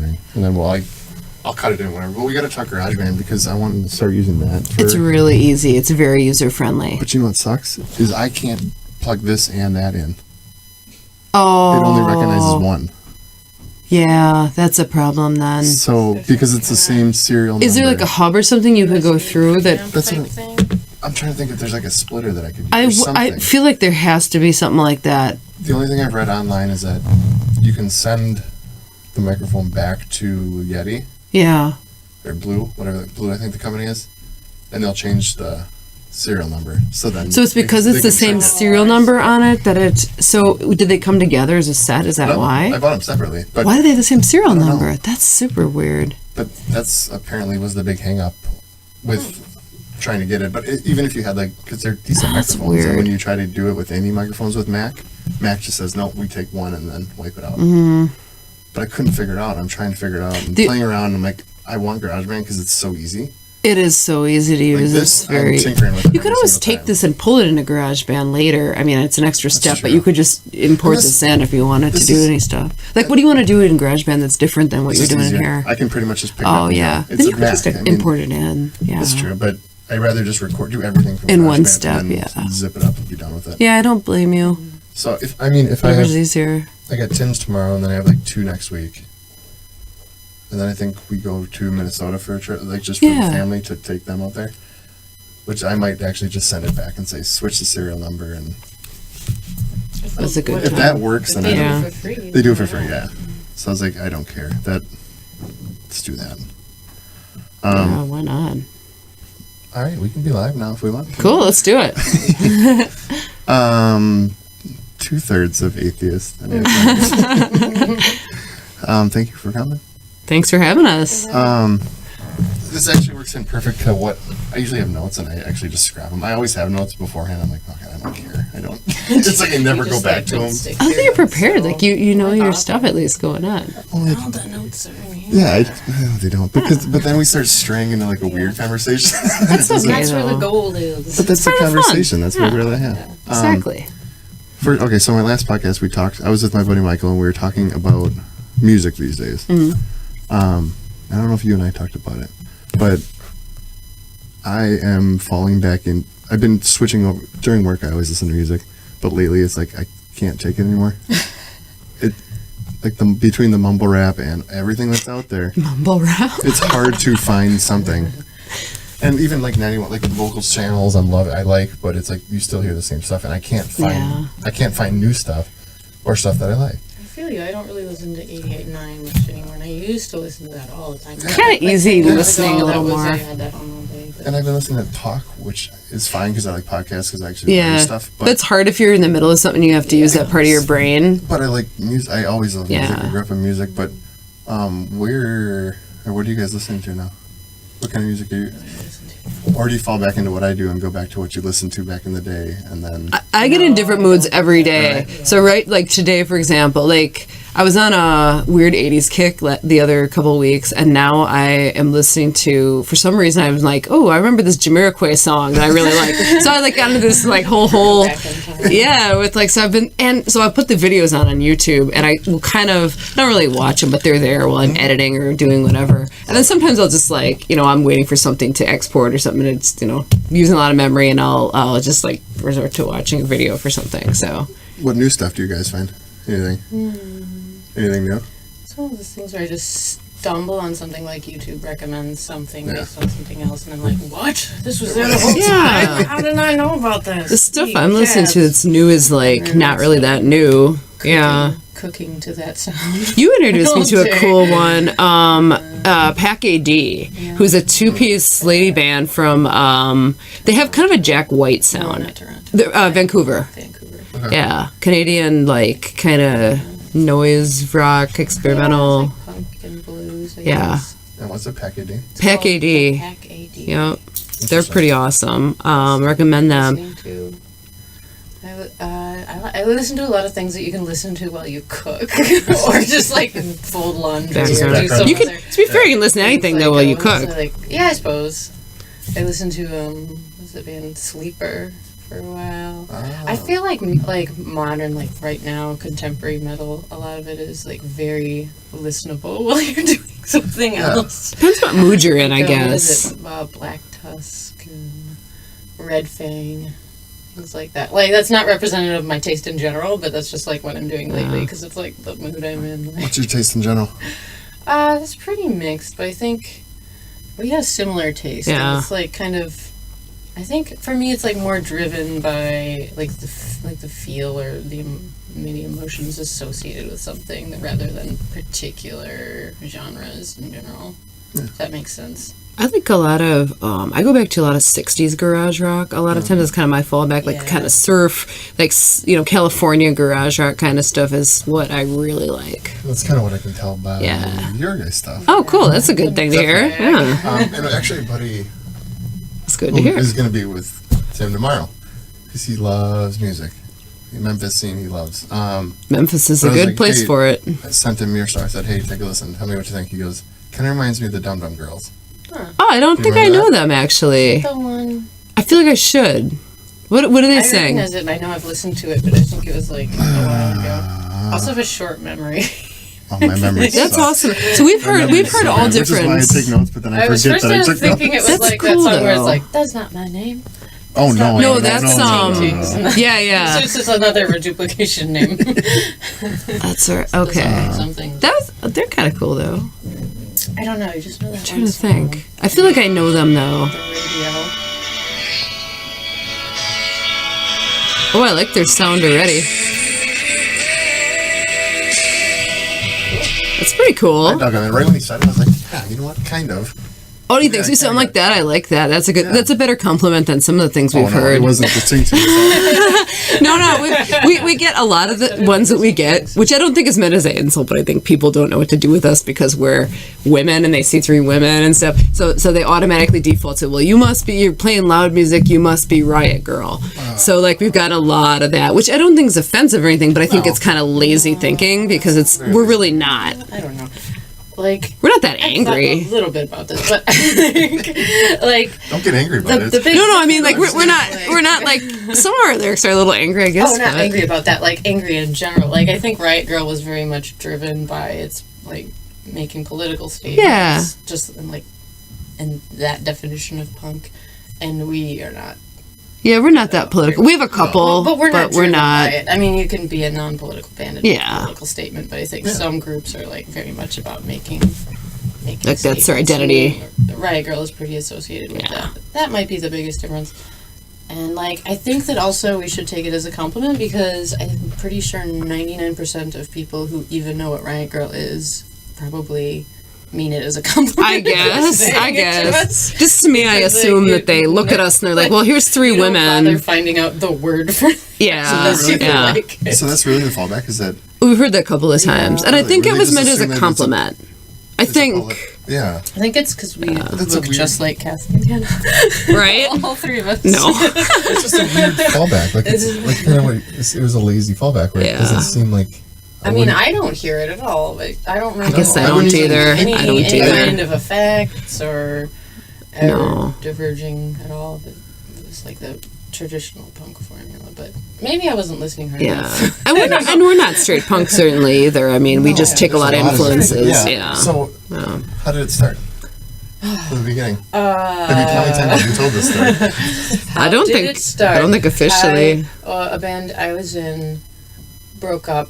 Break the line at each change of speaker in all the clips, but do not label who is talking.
wondering. And then I'll cut it in whenever. But we got to talk GarageBand because I want to start using that.
It's really easy. It's very user-friendly.
But you know what sucks? Is I can't plug this and that in.
Oh.
It only recognizes one.
Yeah, that's a problem then.
So, because it's the same serial number.
Is there like a hub or something you could go through that...
That's what I'm trying to think if there's like a splitter that I could use.
I feel like there has to be something like that.
The only thing I've read online is that you can send the microphone back to Yeti.
Yeah.
Or Blue, whatever Blue I think the company is. And they'll change the serial number. So it's
because it's the same serial number on it that it... So did they come together as a set? Is that why?
I bought them separately. But
why do they have the same serial number? That's super weird.
But that's apparently was the big hang up with trying to get it. But even if you had because they're decent microphones.
Weird.
And when you try to do it with any microphones with Mac just says, no, we take one and then wipe it out.
Mm-hmm.
But I couldn't figure it out. I'm trying to figure it out. I'm playing around. I'm like, I want GarageBand because it's so easy.
It is so easy to use. It's very. You could always take this and pull it into GarageBand later. I mean, it's an extra step, but you could just import this in if you wanted to do any stuff. Like, what do you want to do in GarageBand that's different than what you're doing in here?
I can pretty much just pick it
up. Oh, yeah. Then you
can
just import it in. Yeah.
That's true, but I'd rather just do everything from
in one step,
zip it up and be done with it.
Yeah, I don't blame you.
So, if I have...
easier.
I got Tim's tomorrow, and then I have 2 next week. And then I think we go to Minnesota for a trip, just for the family to take them out there. Which I might actually just send it back and say, switch the serial number. And
that's a good
If that works, then
they do it for free.
They do it for free, yeah. So I was like, I don't care. Let's do that.
Yeah, why not?
All right, we can be live now if we want.
Cool, let's do it.
2/3 of atheists. Thank you for coming.
Thanks for having us.
This actually works in perfect to what I usually have notes and I actually just scrap them. I always have notes beforehand. I'm like, okay, I don't care. I don't. It's like I never go back to them.
I think you're prepared. Like you know your stuff at least going on.
All the notes are in here.
Yeah, they don't. But then we start straying into a weird conversation.
That's okay,
That's where the gold is.
But that's the conversation. That's what we really have.
Exactly.
So my last podcast I was with my buddy Michael and we were talking about music these days.
Mm-hmm.
I don't know if you and I talked about it, but I am falling back in. I've been switching over during work. I always listen to music, but lately it's like I can't take it anymore. Between the mumble rap and everything that's out there,
mumble rap.
It's hard to find something. And even 91, the vocals channels I like, but it's you still hear the same stuff, and I can't find new stuff or stuff that I like.
I feel you. I don't really listen to 88.9 much anymore, and I used to listen to that all the time.
Kind of easy listening a little more.
I had that on all day.
And I've been listening to talk, which is fine because I like podcasts because I actually learn stuff. But
it's hard if you're in the middle of something, you have to use that part of your brain.
But I like music. I always love music. I grew up in music, but what are you guys listening to now? What kind of music do you... Or do you fall back into what I do and go back to what you listened to back in the day, and then...
I get in different moods every day. Right. So, today, for example, I was on a weird 80s kick the other couple of weeks, and now I am listening to, for some reason, I was like, oh, I remember this Jamiroquai song that I really like. So I got into this whole... Yeah, with so I put the videos on YouTube, and I will kind of, not really watch them, but they're there while I'm editing or doing whatever. And then sometimes I'll just I'm waiting for something to export or something, and it's, using a lot of memory, and I'll just resort to watching a video for something, so.
What new stuff do you guys find? Anything? Anything new?
It's one of those things where I just stumble on something YouTube recommends something based on something else, and I'm like, what? This was there the whole time? How did I know about this?
The stuff I'm listening to that's new is not really that new.
Cooking to that sound.
You introduced me to a cool one, Pack AD, who's a 2-piece lady band from, they have kind of a Jack White sound. Vancouver.
Okay.
Yeah, Canadian, kind of noise rock, experimental.
Punk and blues, I
guess.
And what's a Pack AD?
Pack AD.
Pack AD.
Yep. They're pretty awesome. Recommend them.
I listen to a lot of things that you can listen to while you cook, or just fold laundry. Or do something.
You can, to be fair, you can listen to anything though while you cook.
I suppose. I listen to what's the band Sleeper for a while.
Oh.
I feel like modern, like right now, contemporary metal, a lot of it is like very listenable while you're doing something else.
Depends what mood you're in, I
What
guess.
is it? Black Tusk and Red Fang, things like that. Like that's not representative of my taste in general, but that's just like what I'm doing lately because it's like the mood I'm in. Like,
What's your taste in general?
it's pretty mixed, but I think we have similar taste.
Yeah.
And it's like kind of, I think for me it's like more driven by like the feel or the maybe emotions associated with something rather than particular genres in general. If that makes sense.
I like a lot of, I go back to a lot of 60s garage rock. A lot of times it's kind of my fallback, like
Yeah.
kind of surf, like, California garage rock kind of stuff is what I really like.
That's kind of what I can tell by
Yeah.
your guys' stuff.
Oh, cool. That's a good thing to hear. Yeah,
And actually, a buddy
that's good to
who
hear.
is going to be with Tim tomorrow because he loves music. The Memphis scene he loves.
Memphis is
So
a
I was
good
like,
place
hey,
for it.
I sent him your song. I said, hey, take a listen. Tell me what you think. He goes, kind of reminds me of the Dum Dum Girls.
Oh, I don't
You
think I
remember
know
that?
them, actually.
The one
I feel like I should. What do they
I
sing?
recognize it, and I know I've listened to it, but I think it was like a while ago. Also have a short memory.
Oh, my memory
That's
sucks.
awesome. So we've heard all
Which is why I
different.
take notes, but then I
I was
forget
first
that I
I was
took
thinking
notes.
it was
That's
like
cool,
that song where it's
though.
like, that's not my name.
Oh, no.
No, that's yeah.
So it's just another reduplication name.
That's right. Okay.
Something.
They're kind of cool though.
I don't know. You just know that
I'm trying
one
to
song
think. I feel like I know them though.
on the radio.
Oh, I like their sound already. That's pretty
I
cool.
dug on it. Right when he said it, I was like, yeah, you know what? Kind of.
Oh, do you think
Yeah,
we sound
kinda.
like that? I like that. That's a good. That's a better compliment than some of the things we've
Oh, no,
heard.
it wasn't distinct to yourself.
No, we get a lot of the ones that we get, which I don't think is meant as an insult, but I think people don't know what to do with us because we're women and they see three women and stuff. So they automatically default to, well, you're playing loud music, you must be Riot Girl. So like we've got a lot of that, which I don't think is offensive or anything, but I think
No.
it's kind of lazy thinking because we're really not.
I don't know. Like,
We're not that
I've thought
angry.
a little bit about this, but like
Don't get angry about
the
it.
big.
No, I mean like we're not like some of our lyrics are a little angry, I guess.
Oh, not
but-
angry about that. Like angry in general. Like I think Riot Girl was very much driven by its like making political statements.
Yeah.
Just in that definition of punk, and we are not.
Yeah, we're not that political. We have a couple,
But we're not. driven
not.
by it. I mean, you can be a non-political band and make
Yeah.
a political statement, but I think some groups are like very much about making.
Like, that's their
statements.
identity.
And Riot Girl is pretty associated with
Yeah.
that. That might be the biggest difference. And like, I think that also we should take it as a compliment because I'm pretty sure 99% of people who even know what Riot Girl is probably mean it as a compliment.
I guess.
Saying it to us.
Just to me, I
Because, like,
assume
you-
that they look at us and they're like, well, here's three
You don't bother
women.
finding out the word for
Yeah.
unless you
Yeah.
like it.
So that's really the fallback, is that
We've heard that a couple of times. And I
Really?
think it
Really
was
just
meant as
assume
a
that it's a-
compliment. I
it's a
think,
bullet. Yeah.
I think it's because we
That's a
look
weird-
just like Cassie and Hannah.
right?
All three of us.
No.
It's just a weird fallback. Like, it's like kind of it was a lazy fallback where it
Yeah.
doesn't seem like.
I mean, I don't hear it at all. Like, I don't remember.
guess I
I
don't
wouldn't even-
either.
Any,
I don't
any
either.
kind of effects or ever
No.
diverging at all. But it was like the traditional punk formula. But maybe I wasn't listening hard
Yeah.
enough.
And we're not straight punk, certainly, either. I mean, we just take a lot of influences. Yeah.
So,
Yeah.
how did it start? From the beginning. Maybe tell me 10 times you told this story.
I don't
Did
think
it start?
I don't think officially.
A band I was in broke up.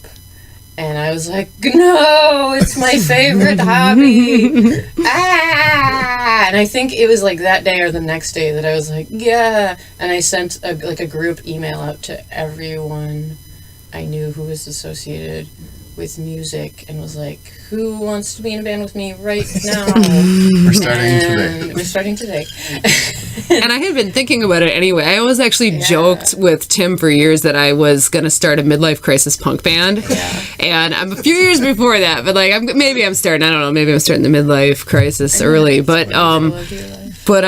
And I was like, no, it's my favorite hobby. And I think it was like that day or the next day that I was like, yeah. And I sent a group email out to everyone I knew who was associated with music and was like, who wants to be in a band with me right now?
We're starting today.
And we're starting today.
And I had been thinking about it anyway. I always actually joked with Tim for years that I was going to start a midlife crisis punk band. And I'm a few years before that, but like maybe I'm starting, I don't know, maybe I'm starting the midlife crisis early. But
Middle of your life.
But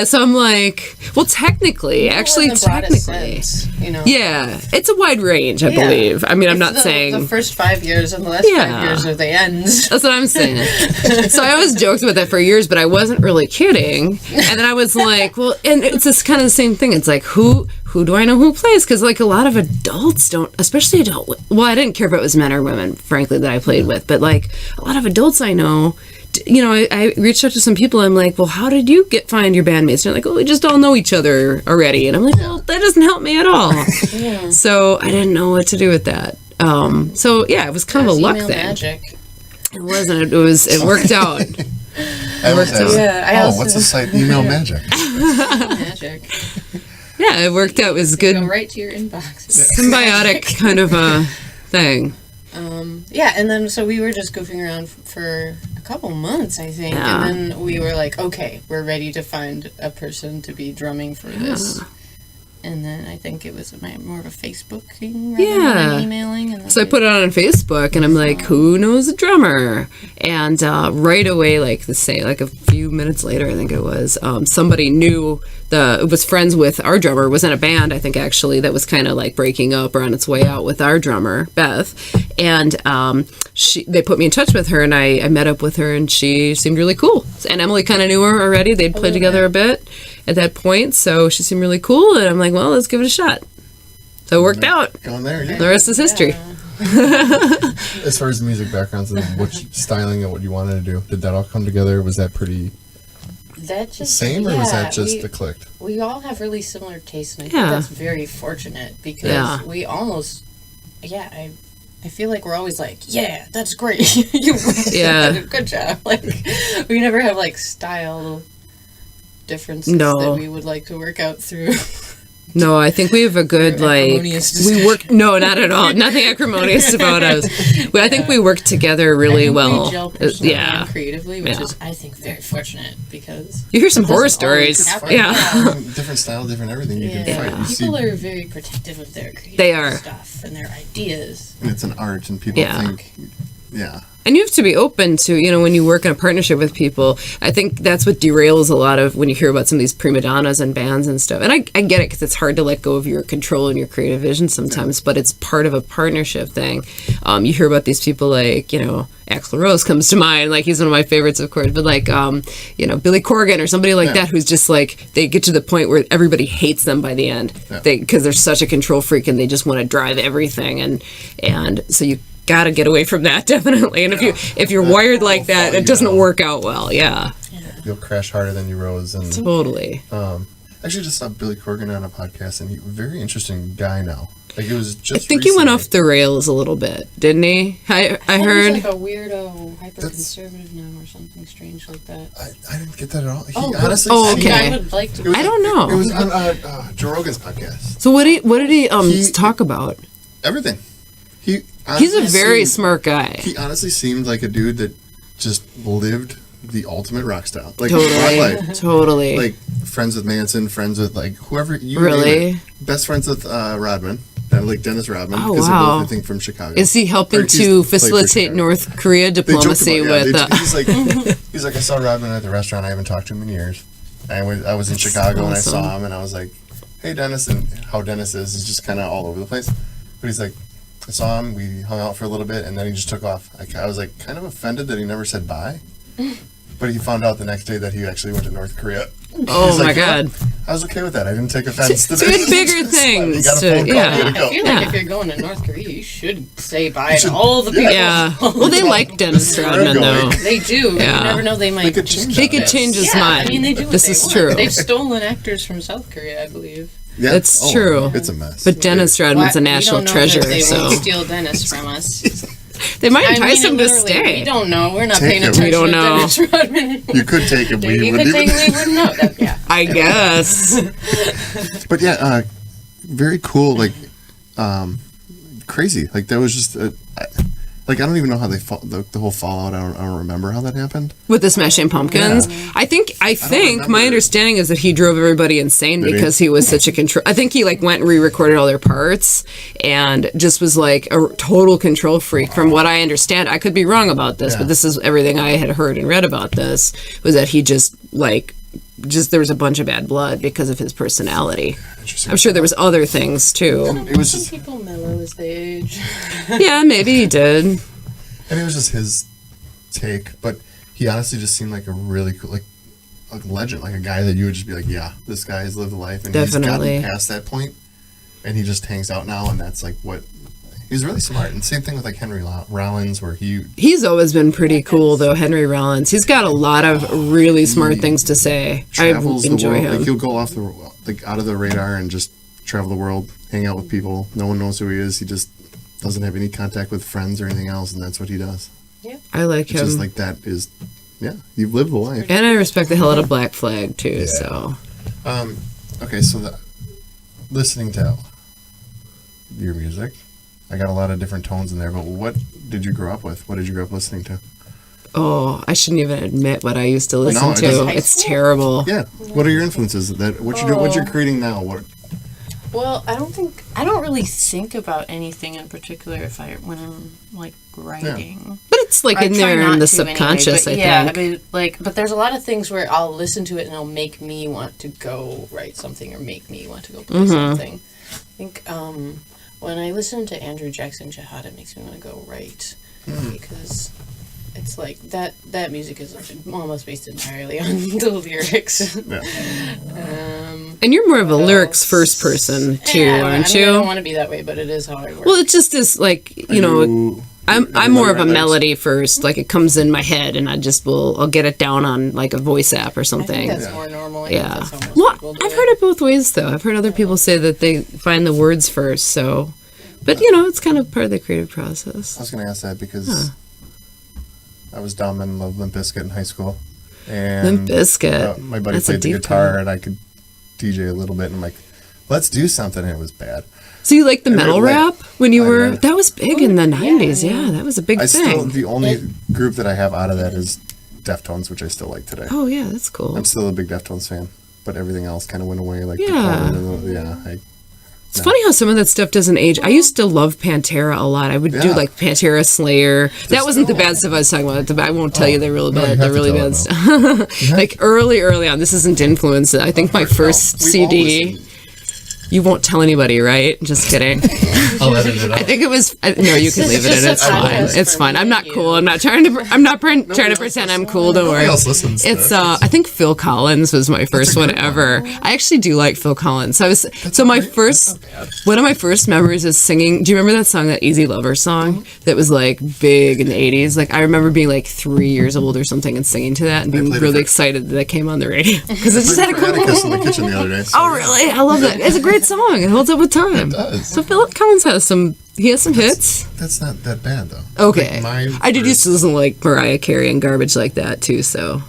so I'm like, well, technically, actually,
in the broadest
technically.
sense, you know.
Yeah, it's a wide range, I believe. I mean, I'm not saying
the first 5 years and the last 5 years are the ends.
That's what I'm saying. So I always joked about that for years, but I wasn't really kidding. And then I was like, well, and it's just kind of the same thing. It's like, who do I know who plays? Because like a lot of adults don't, especially well, I didn't care if it was men or women, frankly, that I played with, but like a lot of adults I know, you know, I reached out to some people. I'm like, well, how did you find your bandmates? And they're like, oh, we just all know each other already. And I'm like, well, that doesn't help me at all. So I didn't know what to do with that. So yeah, it was kind of a luck
email
thing.
Magic.
It wasn't. It worked out.
What's the site? Email Magic.
Magic.
Yeah, it worked out. It was good.
Go right to your inbox.
Symbiotic kind of a thing.
And then so we were just goofing around for a couple months, I think,
Yeah.
and then we were like, okay, we're ready to find a person to be drumming for this. And then I think it was more of a Facebook thing rather than an emailing. And then
So I put it on Facebook, and I'm like, who knows a drummer? And right away, like a few minutes later, I think it was, somebody knew was friends with our drummer, was in a band, I think actually, that was kind of like breaking up or on its way out with our drummer, Beth. And they put me in touch with her, and I met up with her, and she seemed really cool. And Emily kind of knew her already. They'd played together a bit at that point, so she seemed really cool, and I'm like, well, let's give it a shot. So it worked out.
Going there, yeah.
The rest is history.
As far as the music backgrounds and styling and what you wanted to do, did that all come together? Was that pretty same, or was that just the clicked?
We all have really similar tastes, and I
Yeah.
think that's very fortunate because we almost, I feel like we're always like, yeah, that's great. You did a good job. Like, we never have like style differences that we would like to work out through.
No, I think we have a good, we work, no, not at all. Nothing acrimonious about us. I think we work together really well.
We gel personally and creatively, which is, I think, very fortunate because
you hear some horror stories.
Different style, different everything you can fight.
People are very protective of their creative stuff and their ideas.
And it's an art, and people think,
And you have to be open to, when you work in a partnership with people, I think that's what derails a lot of when you hear about some of these prima donnas and bands and stuff. And I get it because it's hard to let go of your control and your creative vision sometimes, but it's part of a partnership thing. You hear about these people like, Axl Rose comes to mind, like he's one of my favorites, of course, but like, Billy Corgan or somebody like that who's just like, they get to the point where everybody hates them by the end because they're such a control freak and they just want to drive everything. And so you got to get away from that, definitely. And if you're wired like that, it doesn't work out well.
You'll crash harder than you rose. And
totally.
Actually, just saw Billy Corgan on a podcast, and very interesting guy now. Like, it was just
I think he went off the rails a little bit, didn't he? I heard.
He's like a weirdo, hyper-conservative now, or something strange like that.
I didn't get that at all. He
honestly,
okay.
I would like to.
I don't know.
It was on Joe Rogan's podcast.
So what did he talk about?
Everything.
He's a very smart guy.
He honestly seemed like a dude that just lived the ultimate rock style. Like,
Totally.
Like, friends with Manson, friends with, like, whoever you
really?
Best friends with Rodman. Like Dennis Rodman.
Oh,
because
wow.
they're both, I think, from Chicago.
Is he helping to facilitate North Korea diplomacy with...
He's like, I saw Rodman at the restaurant. I haven't talked to him in years. I was in Chicago and I saw him, and I was like, hey, Dennis. And how Dennis is just kind of all over the place. But he's like, I saw him, we hung out for a little bit, and then he just took off. I was like kind of offended that he never said bye. But he found out the next day that he actually went to North Korea.
Oh my God.
I was okay with that. I didn't take offense to that.
Doing bigger things.
You got a phone call,
I feel like if you're going to North Korea, you should say bye to all the people.
Yeah. Well, they like Dennis Rodman, though.
They do.
Yeah.
You never know. They might
change his mind.
I mean, they do.
This is true.
They've stolen actors from South Korea, I believe.
Yeah.
That's true.
It's a mess.
But Dennis Rodman's a national treasure.
They
so
won't steal Dennis from us.
They might entice him to stay.
We don't know. We're not paying attention.
We don't know.
Dennis Rodman.
You could take him.
We wouldn't know.
I guess.
But yeah, very cool. Like, crazy. Like, that was just like, I don't even know how the whole fallout. I don't remember how that happened
With the Smashing Pumpkins. Yeah. I think my understanding is that he drove everybody insane because he was such a control. I think he like went and re-recorded all their parts and just was like a total control freak. From what I understand, I could be wrong about this, but this is everything I had heard and read about this, was that he just like there was a bunch of bad blood because of his personality.
Interesting.
I'm sure there was other things too.
It was
Some
just,
people mellow as they age.
Yeah, maybe he did.
and it was just his take, but he honestly just seemed like a really cool, like a legend, like a guy that you would just be like, yeah, this guy has lived a life, and
Definitely.
he's gotten past that point, and he just hangs out now, and that's like what. He's really smart, and same thing with like Henry Rollins, where
He's always been pretty cool though, Henry Rollins. He's got a lot of really smart things to say. I
travels the
enjoy
world.
him.
Like he'll go off the like out of the radar and just travel the world, hang out with people. No one knows who he is. He just doesn't have any contact with friends or anything else, and that's what he does.
I like
It's
him.
just like that is, yeah, you've lived a life.
And I respect the hell out of Black Flag too, so.
Okay, so listening to your music, I got a lot of different tones in there, but what did you grow up with? What did you grow up listening to?
Oh, I shouldn't even admit what I used to listen
No, it
to.
doesn't-
It's terrible.
Yeah, what are your influences? What you're creating now? What?
Well, I don't really think about anything in particular when I'm like writing.
But it's like
I
in
try
there
not
in the
to anyway,
subconscious,
but
I
yeah,
think.
but there's a lot of things where I'll listen to it and it'll make me want to go write something or make me want to go play something. I think when I listen to Andrew Jackson Jihad, it makes me want to go write because it's like that music is almost based entirely on the lyrics.
Yeah.
And you're more of a
What
lyrics
else?
first person too,
Yeah,
aren't
I mean, I don't
you?
want to be that way, but it is how I work.
Well, it just is like, you know, I'm more of a
lyrics?
melody first. Like it comes in my head and I'll get it down on like a voice app or
I
something.
think that's more normal. I think
Yeah.
that's how most
Well,
people do
I've heard it both ways though. I've heard other people say that they find the words first, so. But you know, it's kind of part of the creative process.
I was going to ask that because I was dumb and loved Limp Bizkit in high school, and
Limp Bizkit.
my buddy
That's a
played the
deep
guitar,
cut.
and I could DJ a little bit, and I'm like, let's do something. And it was bad.
So you like the
I
metal
really
rap when you
I
were?
did.
That was big in the
yeah,
90s.
I
Yeah,
mean,
that was a big
I still
thing.
the only group that I have out of that is Deftones, which I still like today.
Oh yeah, that's cool.
I'm still a big Deftones fan, but everything else kind of went away. Like
Yeah. It's funny how some of that stuff doesn't age. I used to love Pantera a lot. I would do
Yeah.
like Pantera, Slayer. That wasn't the bad stuff I was talking about. I won't tell you the really
no, you
bad,
have
the
to
really
tell
bad
it,
stuff. Like early on. This isn't influence. I think my first CD. You won't tell anybody, right? Just kidding.
I'll edit it
I
out.
think it was. No, you can leave it
just
in.
a
It's fine.
podcast
It's
for
fine.
me
I'm not
and
cool.
you.
I'm not trying to pretend I'm cool. Don't worry.
Nobody else listens to
It's
it.
I think Phil Collins was my first one ever. I actually do like Phil Collins. One of my first memories is singing. Do you remember that song, that Easy Lover song that was like big in the 80s? Like I remember being like 3 years old or something and singing to that and being
played it
really
for-
excited that it came on the radio because it just had a cool.
Atticus in the kitchen the other day. So
Oh really? I love that. It's a great song. It holds up with time.
It does.
So Phil Collins has some hits.
That's not that bad though.
Okay.
Like,
I did used to listen to like Mariah Carey and garbage like that too, so.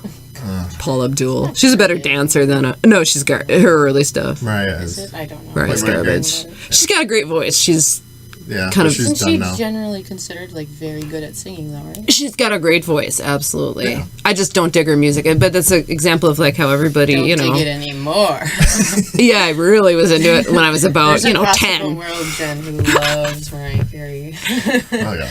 Paul Abdul. She's a better dancer than no, she's her early stuff.
Mariah
Is
is.
it? I don't know.
Mariah's
Mariah Carey.
garbage. She's got a great voice. She's
Yeah,
kind
but
of-
she's
Isn't
done
she
now.
generally considered like very good at singing though, right?
she's got a great voice, absolutely. I just don't dig her music, but that's an example of like how everybody,
Don't
you know.
dig it anymore.
Yeah, I really was into it when I was about,
There's across the
10.
world Jen who loves Mariah Carey.
Oh yeah.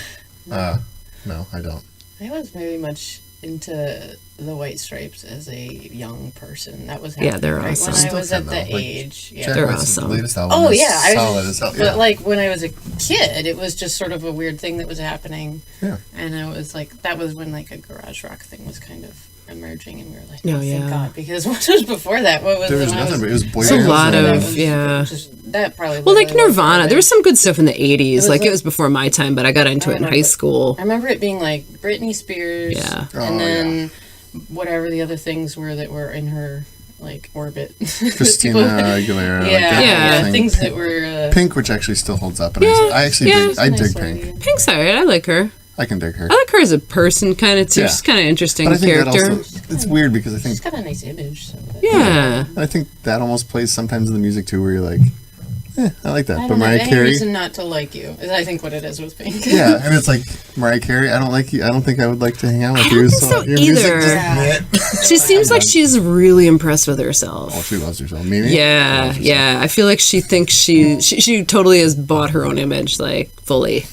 No, I don't.
I was very much into the White Stripes as a young person. That was
Yeah,
happening
they're
right
awesome.
when I
Still
was at
can,
the
though. Like,
age. Yeah.
Jack
They're
White's
awesome.
latest album
Oh
is
yeah, I
solid
was,
as hell.
but
Yeah.
like when I was a kid, it was just sort of a weird thing that was happening.
Yeah.
And I was like, that was when like a garage rock thing was kind of emerging, and we were like,
Oh,
oh, thank
yeah.
God, because what was before that? What was
There was
when I
nothing, but it was boy
It's a
bands
lot
and-
of-
that was
yeah.
just, that probably.
Well, like
literally was
Nirvana,
everything.
there was some good stuff in the 80s.
was
Like it
like-
was before my time, but I got into it in high school.
I remember it being like Britney Spears,
Yeah.
and
Oh,
then whatever the other things were that were in her like orbit.
Christina Aguilera. like
Yeah,
that
Yeah.
whole thing.
things that were.
Pink, which actually still holds up, and
Yeah,
I actually
yeah.
dig, I
nice
dig
lady.
Pink.
Pink's alright. I like her.
I can dig her.
I like her as a person, kind of too.
Yeah.
She's kind of interesting
But I think
character.
that also, it's weird because I think
She's got a nice image. So that,
Yeah.
I think that almost plays sometimes in the music too, where you're like, I like that.
I
But
don't have
Mariah
any
Carey,
reason not to like you. Is I think what it is with Pink.
yeah, and it's like Mariah Carey. I don't like you. I don't think I would like to hang out with
I
you.
don't think so
your music
either.
just-
She seems like she's really impressed with herself.
Oh, she loves herself. Mimi.
Yeah,
Loves herself.
yeah. I feel like she thinks she totally has bought her own image, like fully.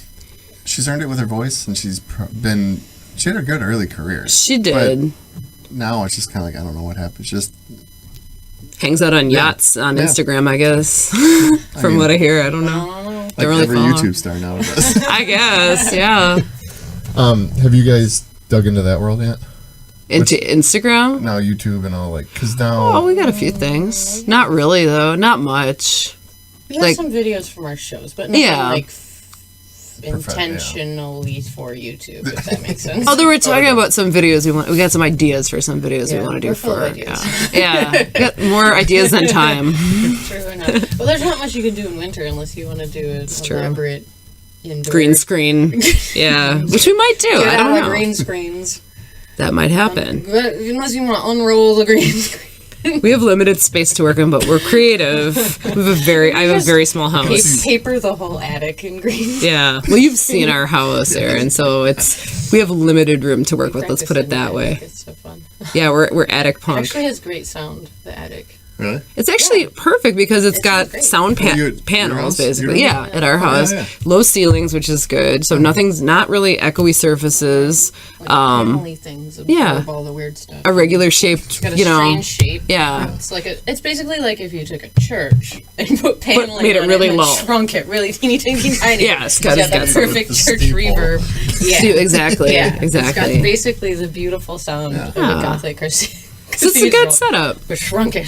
She's earned it with her voice, and she's been. She had a good early career.
She did.
Now it's just kind of like I don't know what happened. It's just
hangs out on yachts on
Yeah.
Instagram, I guess. From
mean-
what I hear, I don't know.
Like
Don't really
every
follow.
YouTube star now does.
I guess, yeah.
Have you guys dug into that world yet?
Into Instagram?
Now YouTube and all, like, because now
Oh, we got a few things. Not really though. Not much.
We have
Like-
some videos from our shows, but nothing
Yeah.
like
yeah.
intentionally for YouTube, if that makes sense.
Although we're talking about some videos we got some ideas for some videos we
Yeah,
want to do
we're full
for.
of ideas.
Yeah. We got more ideas than time.
True enough. Well, there's not much you can do in winter unless you want to do an
true.
elaborate indoor
Green screen. Yeah. Which we might do.
Get
I
out
don't
of
know.
green screens.
That might happen.
But unless you want to unroll the green screen.
We have limited space to work in, but we're creative. I have a very small house.
Paper the whole attic in green.
Yeah. Well, you've seen our house, Aaron, so we have limited room to work with. Let's put it that way.
It's so fun.
Yeah, we're attic
It
punk.
actually has great sound, the attic.
really.
It's actually perfect because it's got
great.
sound
Your
panels,
house?
basically.
Your
Yeah, at our house.
yeah.
Low ceilings, which is good. So nothing's not really echoey surfaces.
Like family things absorb
yeah.
all the weird stuff.
A regular shaped,
It's got a
you know.
strange shape.
Yeah.
It's basically like if you took a church and put paneling
made it
on
really
and
low.
shrunk it really teeny tiny.
Yeah, it's got
that
some-
perfect
the
church
steeple.
reverb. Yeah.
Exactly.
Yeah. It's got
Exactly.
basically the beautiful sound of a
Yeah.
Gothic
So it's a good setup.
But shrunken.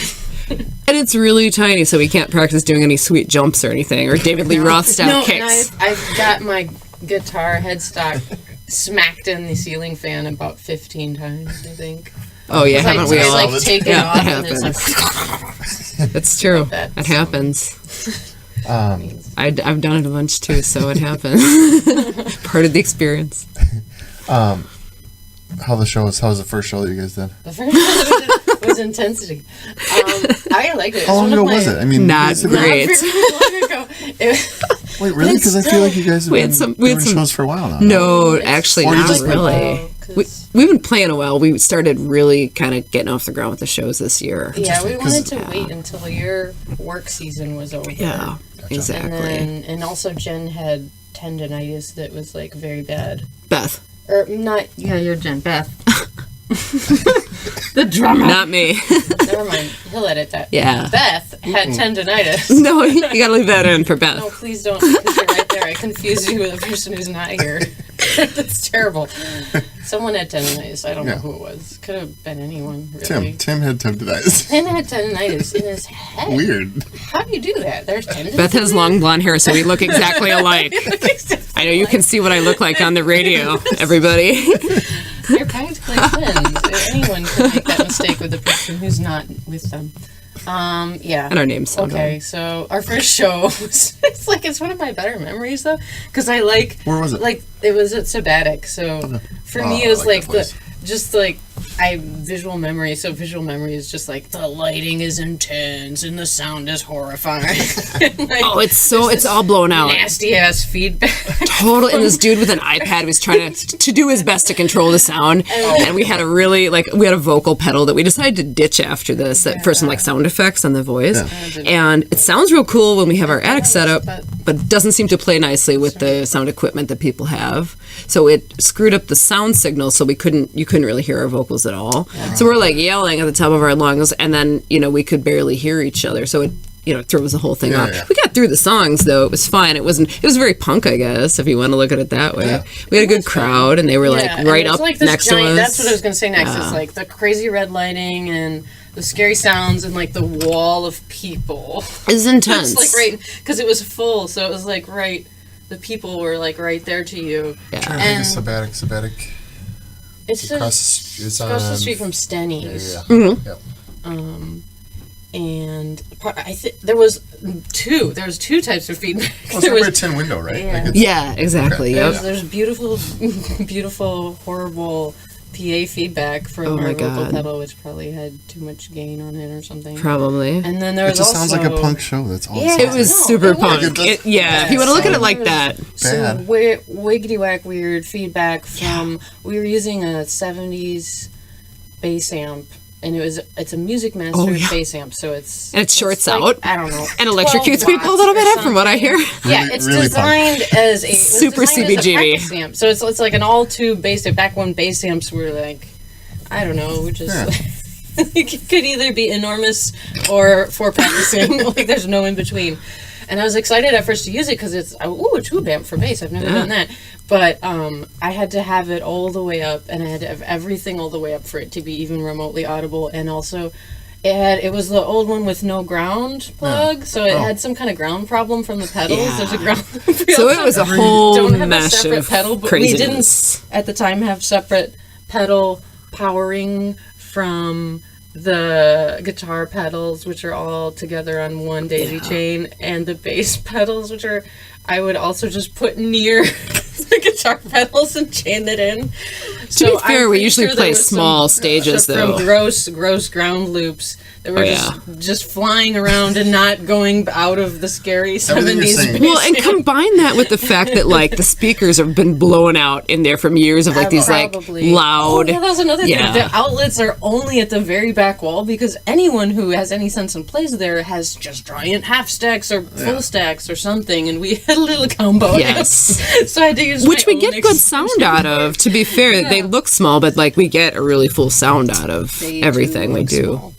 And it's really tiny, so we can't practice doing any sweet jumps or anything, or David Lee Roth style
No, and
kicks.
I've got my guitar headstock smacked in the ceiling fan about 15 times, I think.
Oh, yeah, haven't we
I
all?
like take it
Yeah,
off
that
and it's like
It's true.
that.
It happens.
Um,
I've done it a bunch too, so it happens. Part of the experience.
how was the first show that you guys did?
the first one was Intensity. I liked it.
How long ago was it? I mean,
Not
you guys have
great.
been-
Not very long ago.
Wait, really? Because I feel like you guys have
We had
been
some- we had
doing
some-
shows for a while now.
No, actually,
Or you
not
just been-
really. We've been playing a while. We started really kind of getting off the ground with the shows this year.
Yeah, we wanted to
Yeah.
wait until your work season was over.
Yeah,
And
exactly.
then, and also Jen had tendonitis that was like very bad.
Beth,
Or not, yeah, you're Jen. Beth. The drummer.
not me.
Never mind. He'll edit that.
Yeah.
Beth had tendonitis.
No, you gotta leave that in for Beth.
No, please don't, because you're right there. I confused you with a person who's not here. That's terrible. Someone had tendonitis. I don't know
Yeah.
who it was. Could have been anyone, really.
Tim had tendonitis.
Tim had tendonitis in his head.
Weird.
How do you do that? There's tendonitis.
Beth has long blonde hair, so we look exactly alike. I know you can see what I look like on the radio, everybody.
They're practically twins. Anyone could make that mistake with the person who's not with them. Yeah.
And our names sound
Okay, so our first show was, it's one of my better memories though, because I like.
Where was it?
Like it was at Sabbatic, so for me it was
I
like
that place.
just like visual memory. So visual memory is just like the lighting is intense and the sound is horrifying. And, like,
Oh, it's all blown out.
nasty ass feedback.
Total. And this dude with an iPad was trying to do his best to control the sound. And we had a vocal pedal that we decided to ditch after this for some like sound effects on the voice. And it sounds real cool when we have our attic set up, but it doesn't seem to play nicely with the sound equipment that people have. So it screwed up the sound signal, so you couldn't really hear our vocals at all. So we're like yelling at the top of our lungs, and then we could barely hear each other. So it throws the whole thing off.
yeah.
We got through the songs though. It was fine. It was very punk, I guess, if you want to look at it that way.
Yeah.
We had a good crowd, and they were
Yeah,
like
and
right
it's
up
like this
next
giant,
to us.
That's what I was going to say next. It's like the crazy red lighting and the scary sounds and like the wall of people.
It's intense.
It's like right because it was full, so it was like right. The people were like right there to you.
I think
And
it's sabbatic.
it's
Across the- it's
across the
on-
street from Stenny's.
Yeah.
Mm-hmm.
Yep.
And I think there was two types of feedback.
Well,
There
it's over a
was-
tin window, right?
Yeah.
Like it's,
Yeah, exactly.
Okay.
Yep.
There's beautiful, horrible PA feedback from
Oh
our
my
vocal
God.
pedal, which probably had too much gain on it or something.
Probably.
And then there
it
was
just
also,
sounds like a punk show. That's all.
Yeah.
It was
No,
super
it was.
punk.
Like, it does-
If you want to look at it like that.
some
Bad.
wiggity whack weird feedback from. We were using a '70s bass amp, and it's a Music Master
Oh, yeah.
bass amp, so it's
And it shorts
like,
out.
I don't know,
And
12
electrocutes people a
watts
little
or
bit, from what I hear.
Yeah,
Really-
it's
really
designed as a it was
Super
designed as a
CBGB.
practice amp. So it's like an all tube bass amp. Back when bass amps were like, I don't know, just
Yeah.
It could either be enormous or for practicing. Like there's no in between. And I was excited at first to use it because it's a tube amp for bass. I've never done that. But I had to have it all the way up, and I had to have everything all the way up for it to be even remotely audible. And also, it was the old one with no ground plug, so it had some kind of ground problem from the pedals.
Yeah.
There's a ground.
So it was a whole
don't have a
mesh
separate
of
pedal, but
craziness.
we didn't at the time have separate pedal powering from the guitar pedals, which are all together on one daisy chain, and the bass pedals, which are I would also just put near the guitar pedals and chain it in.
To be fair, we usually play small stages, though.
From gross ground loops that were just flying around and not going out of the scary 70s.
Well, and combine that with the fact that, like, the speakers have been blown out in there from years of, like, these,
Probably.
like, loud...
Oh, yeah, that was another thing. The outlets are only at the very back wall because anyone who has any sense and plays there has just giant half stacks or full stacks or something, and we had a little combo.
Yes.
So I had to use
Which we get good sound out of, to be fair. They look small, but, like, we get a really full sound out of everything we do.
Small.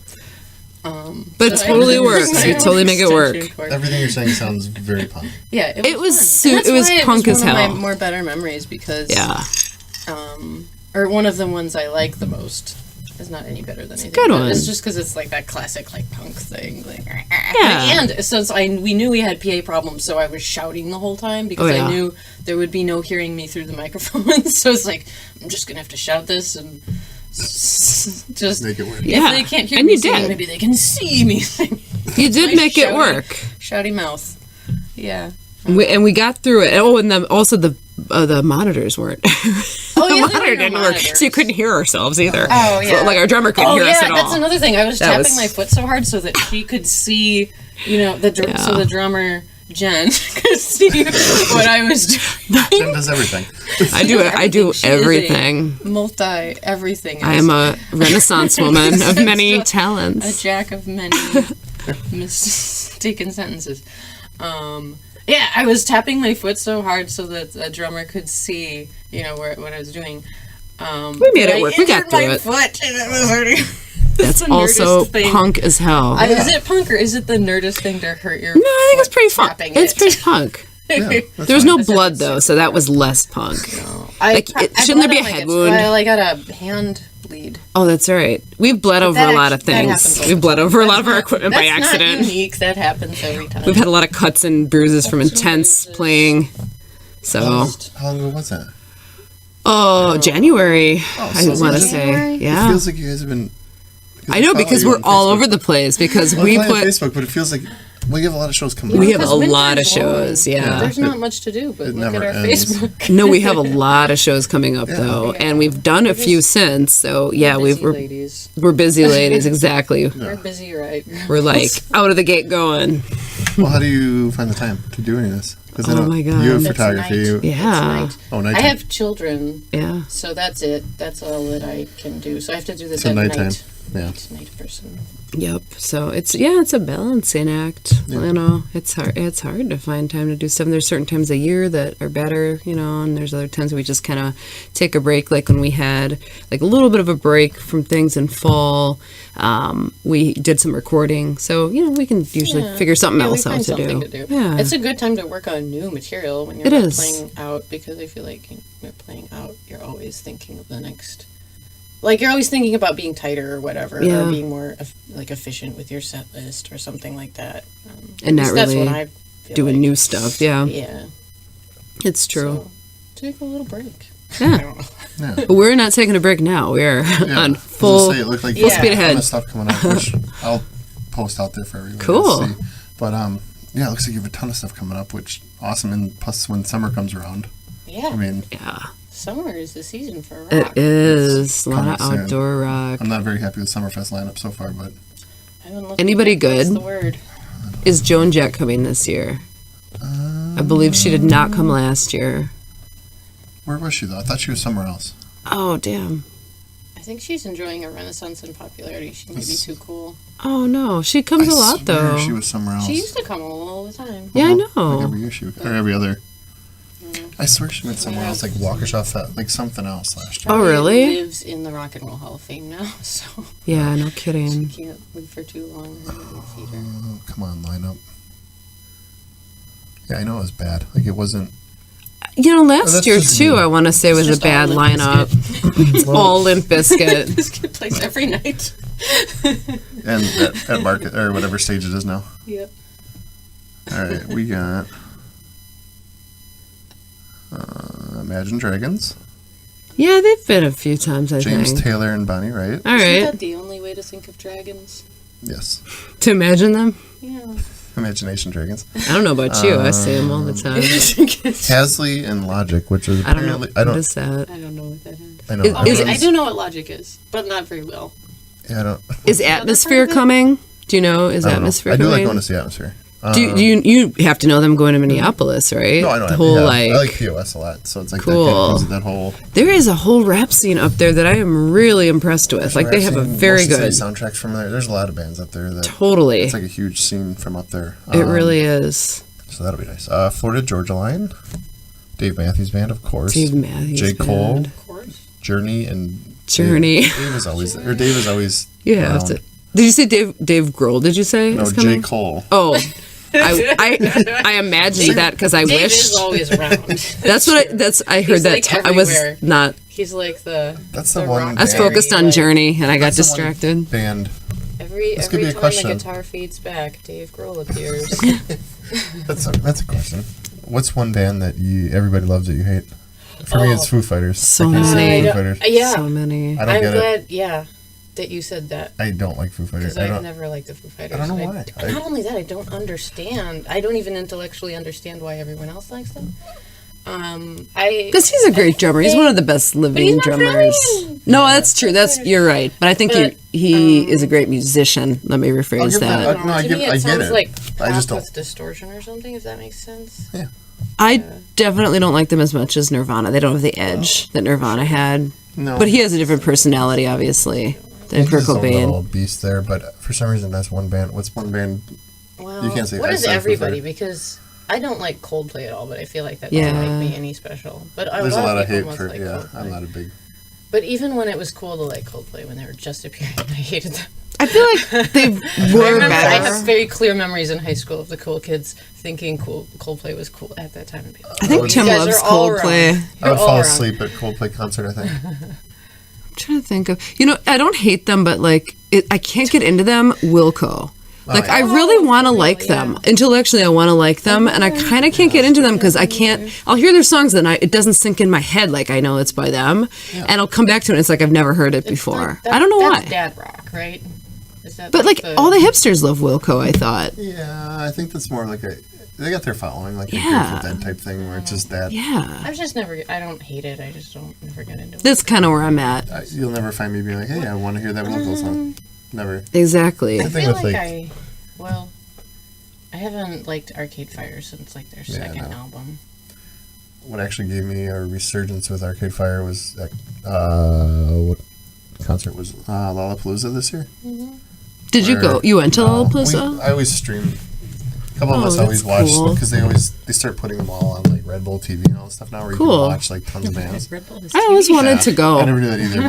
But it totally works. We totally make it work.
Everything you're saying sounds very punk.
Yeah,
It was
fun. And
it was
that's why
punk
it was
as
one
hell.
of my more better memories because or one of the ones I like the most. It's not any better than anything.
Good one.
It's just because it's like that classic like punk thing. Like,
Yeah.
And since we knew we had PA problems, so I was shouting the whole time because I knew there would be no hearing me through the microphone. So it's like I'm just gonna have to shout this and just
make it work.
Yeah.
If they can't hear
And
me
you
singing,
did.
maybe they can see me sing.
You did make it work.
Shouty mouth. Yeah.
We got through it. Oh, and also the monitors weren't.
Oh,
The
yeah,
monitor
there were no
didn't work,
monitors.
so you couldn't hear ourselves either.
Oh, yeah.
So, like our drummer couldn't hear us at all.
That's another thing. I was
That
tapping
was-
my foot so hard so that she could see, you know, so the drummer Jen could see what I was doing.
Jen does everything.
I do it. I do
She is a
everything.
Everything.
I am a Renaissance woman of many
A
talents.
jack of many mistaken sentences. Yeah, I was tapping my foot so hard so that the drummer could see, you know, what I was doing.
We made it work. We got through
my
it.
foot and it was hurting.
That's
the
also
nerdest thing.
punk as hell.
Is it punk or is it the nerdest thing to hurt your
No, I think it's pretty fun.
tapping
It's
it?
pretty punk.
Yeah,
There was no blood though, so that was less punk. Shouldn't there be a head wound?
Well, I got a hand bleed.
Oh, that's right. We've bled over a lot of
that
things.
happens all
We've
the
bled
time.
over a lot of our equipment by
That's
accident.
not unique. That happens every time.
We've had a lot of cuts and bruises from intense playing. So,
How long ago was that?
January,
Oh,
I
so
want to
it's
say.
January?
It
Yeah.
feels like you guys have been.
I know because we're all over the place because
Well,
we
we
put.
on Facebook, but it feels like we have a lot of shows coming
We
up.
have a
Because
lot of
winter's long.
shows, yeah.
There's not much to do, but
It
look at
never
our
ends.
Facebook.
No, we have a lot of shows coming up though, and we've done a few since. So yeah,
Busy
we're
ladies.
busy ladies, exactly.
We're busy, right?
We're like out of the gate going.
Well, how do you find the time to do any of this? Because
Oh my God.
you have
It's
photography.
night.
You,
Yeah,
It's
oh,
night.
nighttime.
I have children,
yeah.
so that's it. That's all that I can do. So I have to do this
So
at
nighttime.
night.
Yeah.
It's night person.
Yep. So it's a balancing act. You know, it's hard. It's hard to find time to do stuff. And there's certain times a year that are better, you know, and there's other times we just kind of take a break. Like when we had like a little bit of a break from things in fall, we did some recording. So you know, we can usually figure something
Yeah, we
else out
find
to
something
do.
to do.
Yeah.
It's a good time to work on new material when you're
It
not
is.
playing out because I feel like you're playing out, you're always thinking of the next. Like you're always thinking about being tighter or whatever,
Yeah.
or being more like efficient with your set list or something like that.
And
at
not
least that's
really
what I feel
doing
like.
new stuff. Yeah,
Yeah,
it's true.
so take a little break.
Yeah.
I don't know.
Yeah.
But we're not taking a break now. We're
Yeah.
on
I was
full.
gonna say, it looked like
full
speed
a ton
ahead.
of stuff coming up, which I'll post out there for everyone
Cool.
to see. But yeah, it looks like you have a ton of stuff coming up, which awesome. And plus, when summer comes around,
Yeah,
I mean,
Yeah,
summer is the season for rock.
it is a lot of
Coming soon.
outdoor rock.
I'm not very happy with Summerfest lineup so far, but
I haven't looked
Anybody
at what's
good?
the word?
Is Joan Jett coming this year? I believe she did not come last year.
where was she though? I thought she was somewhere else.
Oh, damn.
I think she's enjoying a renaissance in popularity. She may be
That's-
too cool.
Oh, no. She comes
I
a lot,
swear
though.
She was somewhere else.
She used to come all the time.
Yeah, I
Like
know.
every year she would, or every other. I swear she went somewhere else, like Waukesha, like something else last year.
Oh, really?
He lives in the Rock and Roll Hall of Fame now, so
Yeah, no
she
kidding.
can't live for too long. And then feed her.
Oh, come on, lineup. Yeah, I know it was bad. Like, it wasn't.
You know, last
that's
year
just
too,
me.
I want to say was a
Just all
bad
Limp
lineup. It's all Limp Bizkit.
This kid plays every night.
And at market, or whatever stage it is now.
Yep.
All right, we got Imagine Dragons,
Yeah, they've been a few times, I
James
think.
Taylor and Bonnie Wright.
All
Isn't
right.
that the only way to think of dragons?
Yes,
To imagine them?
Yeah.
Imagination Dragons.
I don't know about you. I see them all the time.
Hasley and Logic, which is
I don't know.
apparently
What is that?
I don't know what that is.
I know.
Is-
Oh,
is-
I do know what logic is, but not very well.
Yeah, I don't.
Is Atmosphere coming? Do you know? Is
I don't know.
Atmosphere
I do
coming?
like going to see Atmosphere.
Do you have to know them going to Minneapolis, right?
No, I know.
The whole
I like POS a lot, so it's like
Cool.
that whole.
there is a whole rap scene up there that I am really impressed with. Like they have a very good,
soundtracks from there. There's a lot of bands up there that
totally.
it's like a huge scene from up there.
It really is.
So that'll be nice. Florida Georgia Line, Dave Matthews Band, of course.
Dave Matthews
J. Cole,
Band.
Of course.
Journey, and
Journey.
Dave is always there. Or Dave is always.
You have
around.
to. Did you say Dave Grohl? Did you say
No,
is
J.
coming?
Cole.
Oh, I imagined that because I
Dave
wished.
is always around.
That's what I heard
He's,
that.
like,
I was
everywhere.
not.
He's like the.
That's the one
rock
I was
band.
focused on
like,
Journey and I got
That's the one
distracted.
Band.
Every
This could be a
time
question.
the guitar fades back, Dave Grohl appears.
That's a question. What's one band that everybody loves that you hate? For me, it's Foo Fighters.
So
I can't stand
many.
Foo Fighters.
Yeah,
So many.
I don't
I'm
get it.
glad. Yeah, that you said that.
I don't like Foo Fighters.
Because
I
I've
don't.
never liked the Foo Fighters.
I don't know
and
why.
Not only that, I don't understand. I don't even intellectually understand why everyone else likes them.
Because he's a great drummer. He's one of the best living
he's not
drummers.
brilliant.
No, that's true. You're right. But I think
But,
he is a great musician. Let me rephrase
give
that.
that- No, I
to
get-
me,
I
it
get
sounds
it.
like
I just
pop
don't-
with distortion or something. If that makes sense.
I definitely don't like them as much as Nirvana. They don't have the edge that Nirvana had.
No.
But he has a different personality, obviously, than
He's
Kurt
his own little
Cobain.
beast there, but for some reason that's one band. What's one band?
Well,
You can't say
what
I
is
said Foo
everybody?
Fighters.
Because I don't like Coldplay at all, but I feel like that
Yeah.
doesn't make me any special. But
There's a lot of
people
hate
must
for.
like
Yeah,
Coldplay.
I'm not a big.
But even when it was cool to like Coldplay, when they were just appearing, I hated them.
I feel like they
I
were
remember I have
better.
very clear memories in high school of the cool kids thinking Coldplay was cool at that time.
I think Tim
You guys
loves
are all
Coldplay.
wrong.
I would
You're all
fall
wrong.
asleep at Coldplay concert. I think.
I'm trying to think of. I don't hate them, but like I can't get into them. Wilco. Like
yeah.
I really want to
really,
like them.
yeah.
Intellectually, I want to like them, and I kind of can't get into them because I can't. I'll hear their songs and it doesn't sink in my head like I know it's by them, and I'll come back to it. and It's like I've never heard it before. I don't know
that's
why.
Dad rock, right? Is that
But like all the hipsters love Wilco. I thought.
Yeah, I think that's more like they got their following, like a
Yeah.
Grateful Dead type thing, where it's just that.
Yeah,
I've just never. I don't hate it. I just don't never get into it.
that's kind of where I'm at.
You'll never find me being like, "Hey, I want to hear that Wilco song." Never.
Exactly.
I
thing
feel
with,
like
like-
I haven't liked Arcade Fire since like their second
no.
album.
What actually gave me a resurgence with Arcade Fire was that, what concert was Lollapalooza this year?
Did you go? You went to Lollapalooza?
I always stream. A couple of
Oh,
us always
that's
watch
cool.
because they start putting them all on like Red Bull TV and all that stuff now, where you
Cool.
can watch like tons of bands.
Red Bull is
I always
TV.
wanted to
I
go.
never knew that either,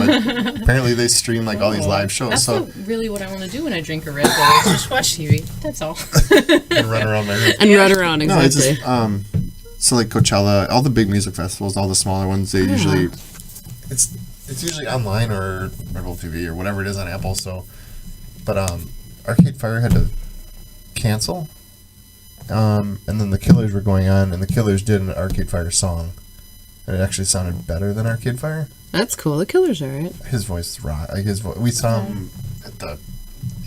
but apparently they stream like all these live shows,
That's
so
really what I want to do when I drink a Red Bull. Is just watch TV. That's all.
and run around my room.
And run around
No, it's
exactly.
just so like Coachella, all the big music festivals, all the smaller ones, they usually it's usually online or Red Bull TV or whatever it is on Apple. So, but Arcade Fire had to cancel, and then the Killers were going on, and the Killers did an Arcade Fire song, and it actually sounded better than Arcade Fire.
That's cool. The Killers are right.
His voice is raw. Like his voice, we saw him at the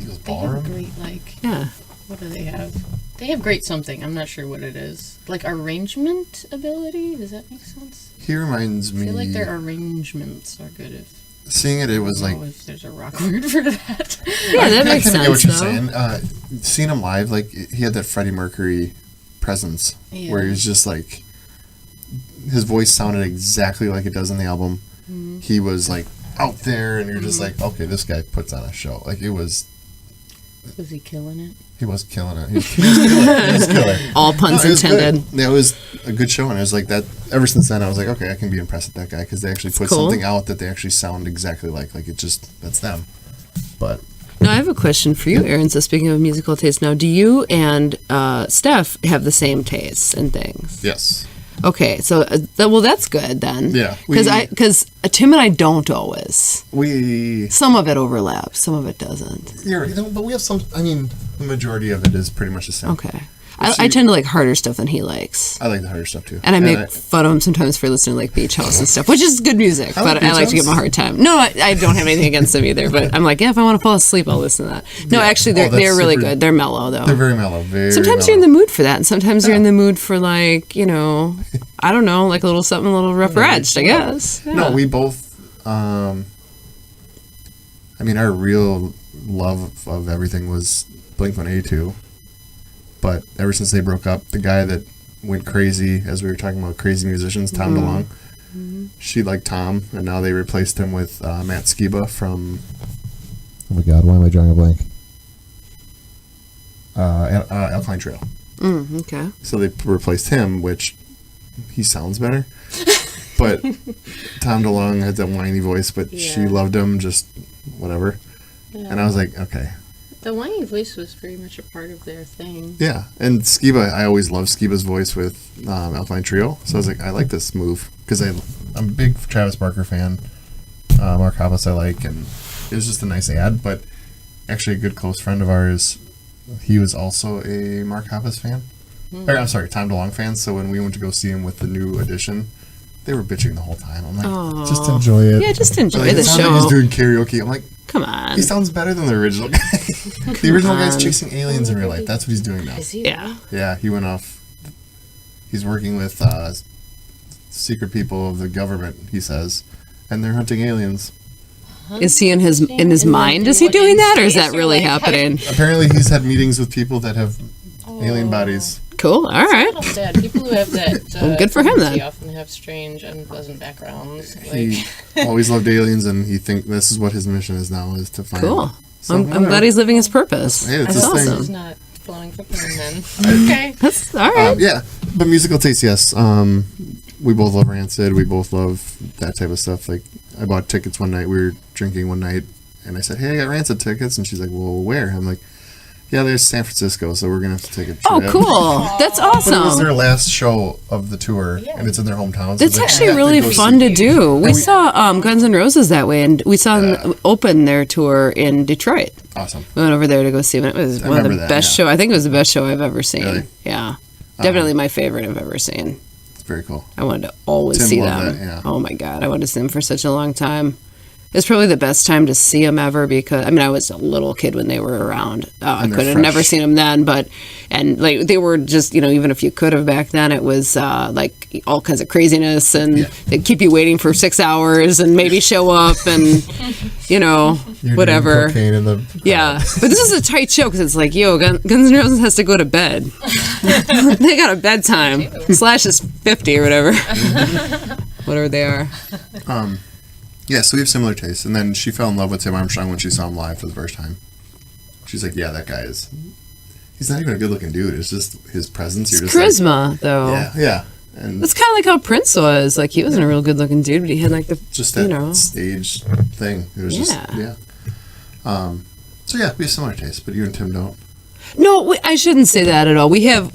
Eagles
They have
Ballroom.
great
Yeah.
what do they have? They have great something. I'm not sure what it is. Like arrangement ability. Does that make sense?
He reminds
I
me.
feel like their arrangements are good. If
Seeing it was
I
like
don't know if there's a rock word for that.
Yeah, that makes
I kinda
sense.
get what you're
though.
saying. Seeing him live, like he had that Freddie Mercury presence, where he
Yeah.
was just like, his voice sounded exactly like it does in the album.
Mm-hmm.
He was like out there, and you're just like, okay, this guy puts on a show. Like it was
Was he killing it?
He was killing it. He was killer. He was killer.
All puns
No, it was
intended.
good. Yeah, it was a good show, and it was like that. Ever since then, I was like, okay, I can be impressed with that guy because they actually put
cool.
something out that they actually sound exactly like it just that's them. But
Now I have a question for you, Aaron. So speaking of musical taste, now do you and Steph have the same tastes and things?
yes,
Okay, so well, that's good then.
Yeah,
because Tim and I don't always.
we.
Some of it overlaps, some of it doesn't.
Yeah, but we have some. I mean, the majority of it is pretty much the same.
Okay, I tend to like harder stuff than he likes.
I like the harder stuff too.
And I make fun of him sometimes for listening to like Beach House and stuff, which is good music,
I like
but I
Beach
like to give him a
House.
hard time. No, I don't have anything against them either, but I'm like, yeah, if I want to fall asleep, I'll listen to that. No,
Yeah.
actually,
Oh,
they're
that's
really
super-
good. They're mellow, though.
They're very mellow. Very.
Sometimes you're in the mood for that, and sometimes you're in the mood for like, I don't know, like a little something a little rougher edged, I guess. Yeah.
No, we both. I mean, our real love of everything was Blink-182, but ever since they broke up, the guy that went crazy, as we were talking about crazy musicians, Tom DeLonge, she liked Tom, and now they replaced him with Matt Skiba from. Oh my God! Why am I drawing a blank? Alkaline Trio.
Okay.
So they replaced him, which he sounds better. But Tom DeLonge had that whiny voice, but she
Yeah.
loved him, just whatever. And I was like, okay.
The whiny voice was very much a part of their thing.
Yeah. And Skiba, I always loved Skiba's voice with Alkaline Trio. So I was like, I like this move. Because I'm a big Travis Barker fan. Mark Hoppus I like. And it was just a nice ad. But actually, a good close friend of ours, he was also a Mark Hoppus fan. Or, I'm sorry, Tom DeLonge fan. So when we went to go see him with the new edition, they were bitching the whole time. I'm like, just enjoy it.
Yeah, just enjoy
Like,
the
it sounds
show.
like he's doing karaoke. I'm like,
Come on.
he sounds better than the original guy. The original guy's chasing aliens in real life. That's what he's doing now.
Is he?
Yeah.
Yeah, he went off. He's working with secret people of the government, he says, and they're hunting aliens.
Is he in his mind? Is he doing that, or is that really happening?
Apparently, he's had meetings with people that have alien bodies.
Cool. All right.
Little sad. People who have that
Well, good for him, then.
tendency often have strange, unpleasant backgrounds.
He always loved aliens, and he think this is what his mission is now, is to find.
Cool.
So,
I'm glad
whatever.
he's living his purpose.
Hey, it's
That's
his thing.
He's
awesome.
not flowing for porn then. Okay.
That's all right.
Yeah, but musical taste, yes. We both love Rancid. We both love that type of stuff. Like, I bought tickets one night. We were drinking one night, and I said, "Hey, I got Rancid tickets," and she's like, "Well, where?" I'm like, "Yeah, there's San Francisco, so we're gonna have to take a trip."
Oh, cool. That's
But it was
awesome.
their last show of the tour, and it's in their hometown. So
That's
they
actually
have to
really
go
fun
see-
to do. We saw Guns N' Roses that way, and we saw them open their tour in Detroit.
Awesome.
We went over there to go see them. It was one of the
remember that,
best
yeah.
show. I think it was the best show I've ever seen.
Really?
Yeah. Definitely my favorite I've ever seen.
It's very cool.
I wanted to always
Tim
see
loved
them.
that, yeah.
Oh my God. I wanted to see them for such a long time. It's probably the best time to see them ever because, I mean, I was a little kid when they were around. I
And they're
could have
fresh.
never seen them then, and like they were just, even if you could have back then, it was like all kinds of craziness and they'd keep you waiting for 6 hours and maybe show up and,
You're doing
whatever.
cocaine in the
Yeah, but this is a tight show because it's like, Guns N' Roses has to go to bed. They got a bedtime. Slash is 50 or whatever. Whatever they are.
Yeah, so we have similar tastes. And then she fell in love with Tim Armstrong when she saw him live for the first time. She's like, yeah, that guy is... He's not even a good-looking dude. It's just his presence. You're
It's
just
charisma, though.
Like, yeah. And
That's kind of like how Prince was. Like, he wasn't a real good-looking dude, but he had, like, the,
just that stage thing. It was just,
Yeah.
So yeah, we have similar tastes, but you and Tim don't.
No, I shouldn't say that at all. We have,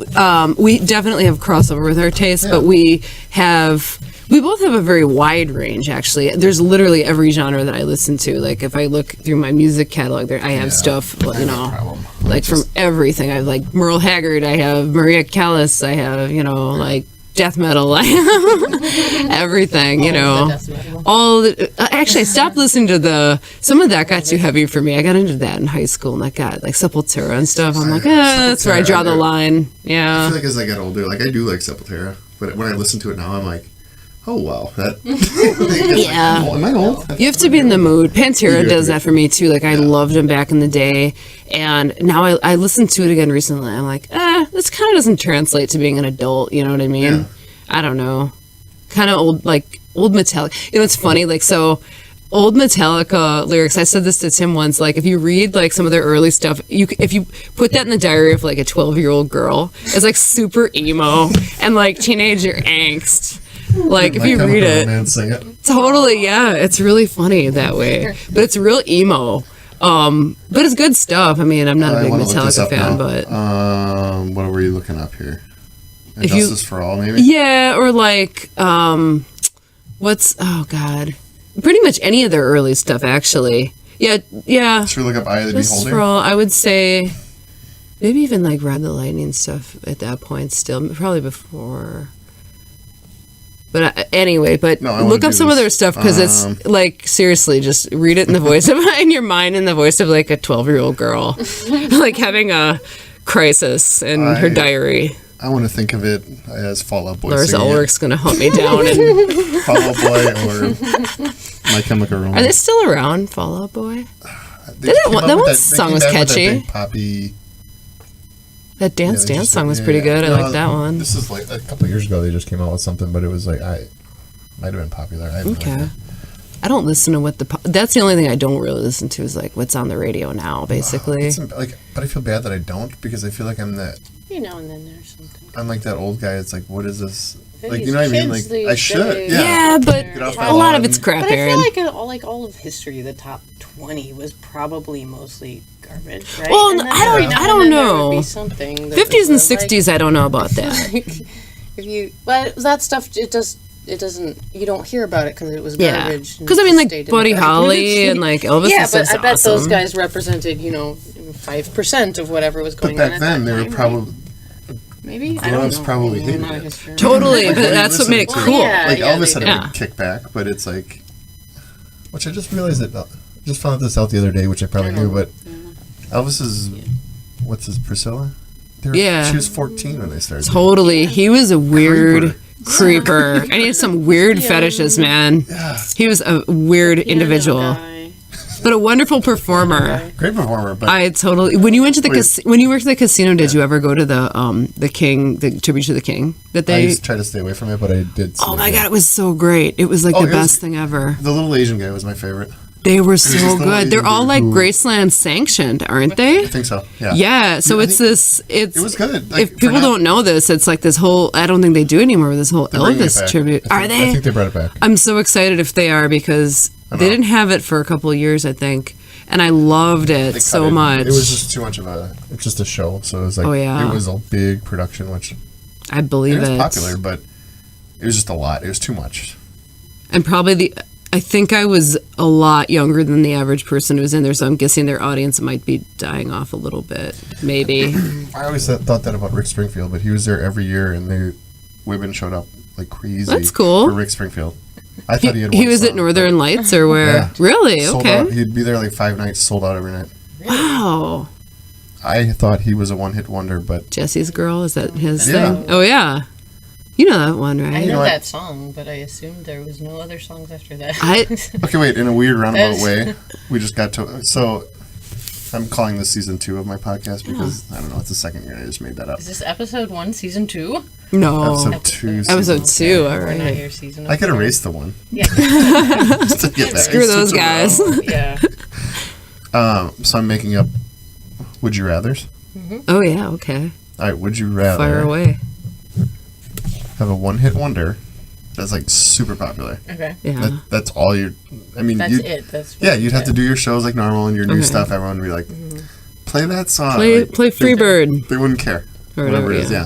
we definitely have crossover with our tastes, but we both have a very wide range, actually. There's literally every genre that I listen to. Like, if I look through my music catalog, I have stuff,
problem.
like from everything. I have, like, Merle Haggard, I have Maria Callas, I have, like, death metal, I have everything, actually, I stopped listening to some of that got too heavy for me. I got into that in high school, and I got, like, Sepultura and stuff. I'm like, that's where I draw the line.
I
Yeah.
feel like as I get older, like I do like Sepultura, but when I listen to it now, I'm like, oh wow, that.
Yeah.
Am I old?
You have to be in the mood. Pantera
You
does
do.
that for me too. Like I loved him back in the day, and now I listened to it again recently. I'm like, this kind of doesn't translate to being an adult. You know what I mean?
Yeah.
I don't know. Kind of old Metallica. It's funny. Like so, old Metallica lyrics. I said this to Tim once. Like, if you read like some of their early stuff, if you put that in the diary of like a 12-year-old girl, it's like super emo and like teenager angst. Like, if
My
you read
Chemical
it,
Romance, sing it.
totally, yeah, it's really funny that way. But it's real emo. But it's good stuff. I mean, I'm not a
I
big
wanna look this
Metallica
up
fan,
now.
but
What were you looking up here?
If you-
Justice for All, maybe?
yeah, or like pretty much any of their early stuff actually. Yeah.
Should we look up Eye of the
Just
Beholder?
for all, I would say maybe even like Ride the Lightning stuff at that point still, probably before. But anyway,
No, I wanna
look
do
up some of
this.
their stuff because it's like seriously, just read it in the voice of in your mind in the voice of like a 12-year-old girl, like having a crisis in her diary.
I want to think of it as Fall Out Boy.
Lars
singing it.
Ulrich's gonna hunt me down. And
Fall Out Boy or My Chemical Romance.
are they still around, Fall Out Boy?
They
that
came
one-
out
that
with
one song
they
was
came back with that
catchy.
big poppy.
That Dance
they
Dance
just-
song was
yeah,
pretty good. I
No,
like that one.
This is like a couple of years ago. They just came out with something, but it was like might have been popular. I have no
Okay.
idea.
I don't listen to what that's the only thing I don't really listen to is like what's on the radio now, basically.
But I feel bad that I don't because I feel like I'm that.
You know, and then there's something.
I'm like that old guy. It's like, what is this?
These
Like, you know what I mean?
kids
Like,
these
I should.
days.
Yeah.
Yeah, but
Get off
a
that
lot of
lawn.
it's crap,
But I
Aaron.
feel like all of history, the top 20 was probably mostly garbage, right?
Well,
And then
I don't-
every now
I
and
don't
then there
know.
would be something that
50s and
was, like,
60s, I don't know about that.
if you, but that stuff, it doesn't. You don't hear about it because it was
Yeah,
garbage. and
because I mean,
it
like
stayed in
Buddy
the
Holly
garbage.
and like Elvis.
Yeah,
and
but
stuff's
I bet those
awesome.
guys represented 5% of whatever was
But
going on.
back
at
then,
that
they were
time,
probably.
right? Maybe I
Grown-ups
don't know.
probably
I'm
hated
not a
it.
historian.
Totally,
Like,
but
when you
that's what
listen
made it
to-
cool.
Yeah.
Like Elvis had a
Yeah.
big kickback, but it's like, which I just realized that. Just found this out the other day, which I probably knew, but Elvis's, what's his Priscilla?
Yeah.
She was 14 when they started.
Totally, he was a weird creeper, and he had some weird fetishes, man.
Yeah.
He was a weird individual,
Guy.
but a wonderful performer.
Great performer, but
I totally. When you went to the
Wait.
when you worked at the casino, did you ever go to the King, the tribute to the King that
I
they?
used to try to stay away from it, but I did.
Oh my god, it was so great! It was like
Oh,
the
it was-
best thing ever.
The little Asian guy was my favorite.
They were
just
so
the
good. They're
Asian
all
dude
like
who-
Graceland sanctioned, aren't
I
they?
think so. Yeah.
Yeah. So
I
it's
think
this. It's
It was good. Like,
if
for
people
not-
don't know this, it's like this whole. I don't think they do anymore with this whole
they're bringing it
Elvis
back.
tribute.
I
Are
think- I
they?
think they brought it back.
I'm so excited if they are because
I
they
know.
didn't have it for a couple of years, I think, and I loved it
They
so
cut it.
much.
It was just too much of a. It's just a show, so it was like.
Oh, yeah.
It was a big production, which
I believe
it was
it.
popular, but it was just a lot. It was too much.
And probably I think I was a lot younger than the average person who was in there, so I'm guessing their audience might be dying off a little bit, maybe.
I always thought that about Rick Springfield, but he was there every year, and the women showed up like crazy.
That's cool.
For Rick Springfield. I thought he had.
He
one
was at
song,
Northern Lights or where?
Yeah.
Really?
but sold
Okay.
out. He'd be there like 5 nights, sold out every night.
Wow.
I thought he was a one-hit wonder, but
Jesse's Girl, is that his
Yeah.
thing? Oh, yeah. You know that one,
I
right?
know
know what?
that song, but I assumed there was no other songs after that.
okay, wait. In a weird roundabout
That's-
way, we just got to. So, I'm calling this season 2 of my podcast because I don't know. It's the second year. I just made that up.
Is this episode 1, season 2?
No.
Episode 2.
Episode
season
2, all
We're not
right.
your season.
I could erase the one.
Yeah.
Just to get that.
Screw those guys.
Yeah.
So I'm making up. Would you rather's?
Oh, yeah, okay.
All right. Would you rather
Fire away.
have a one-hit wonder that's like super popular?
Okay.
Yeah.
That's all you. I mean,
That's
you.
it. That's
Yeah, you'd have to do your shows like normal and your new
Okay.
stuff. Everyone would be like, play that song.
Play
Like,
Freebird.
They wouldn't care.
Or
Whatever
whatever,
it is,
yeah.
yeah.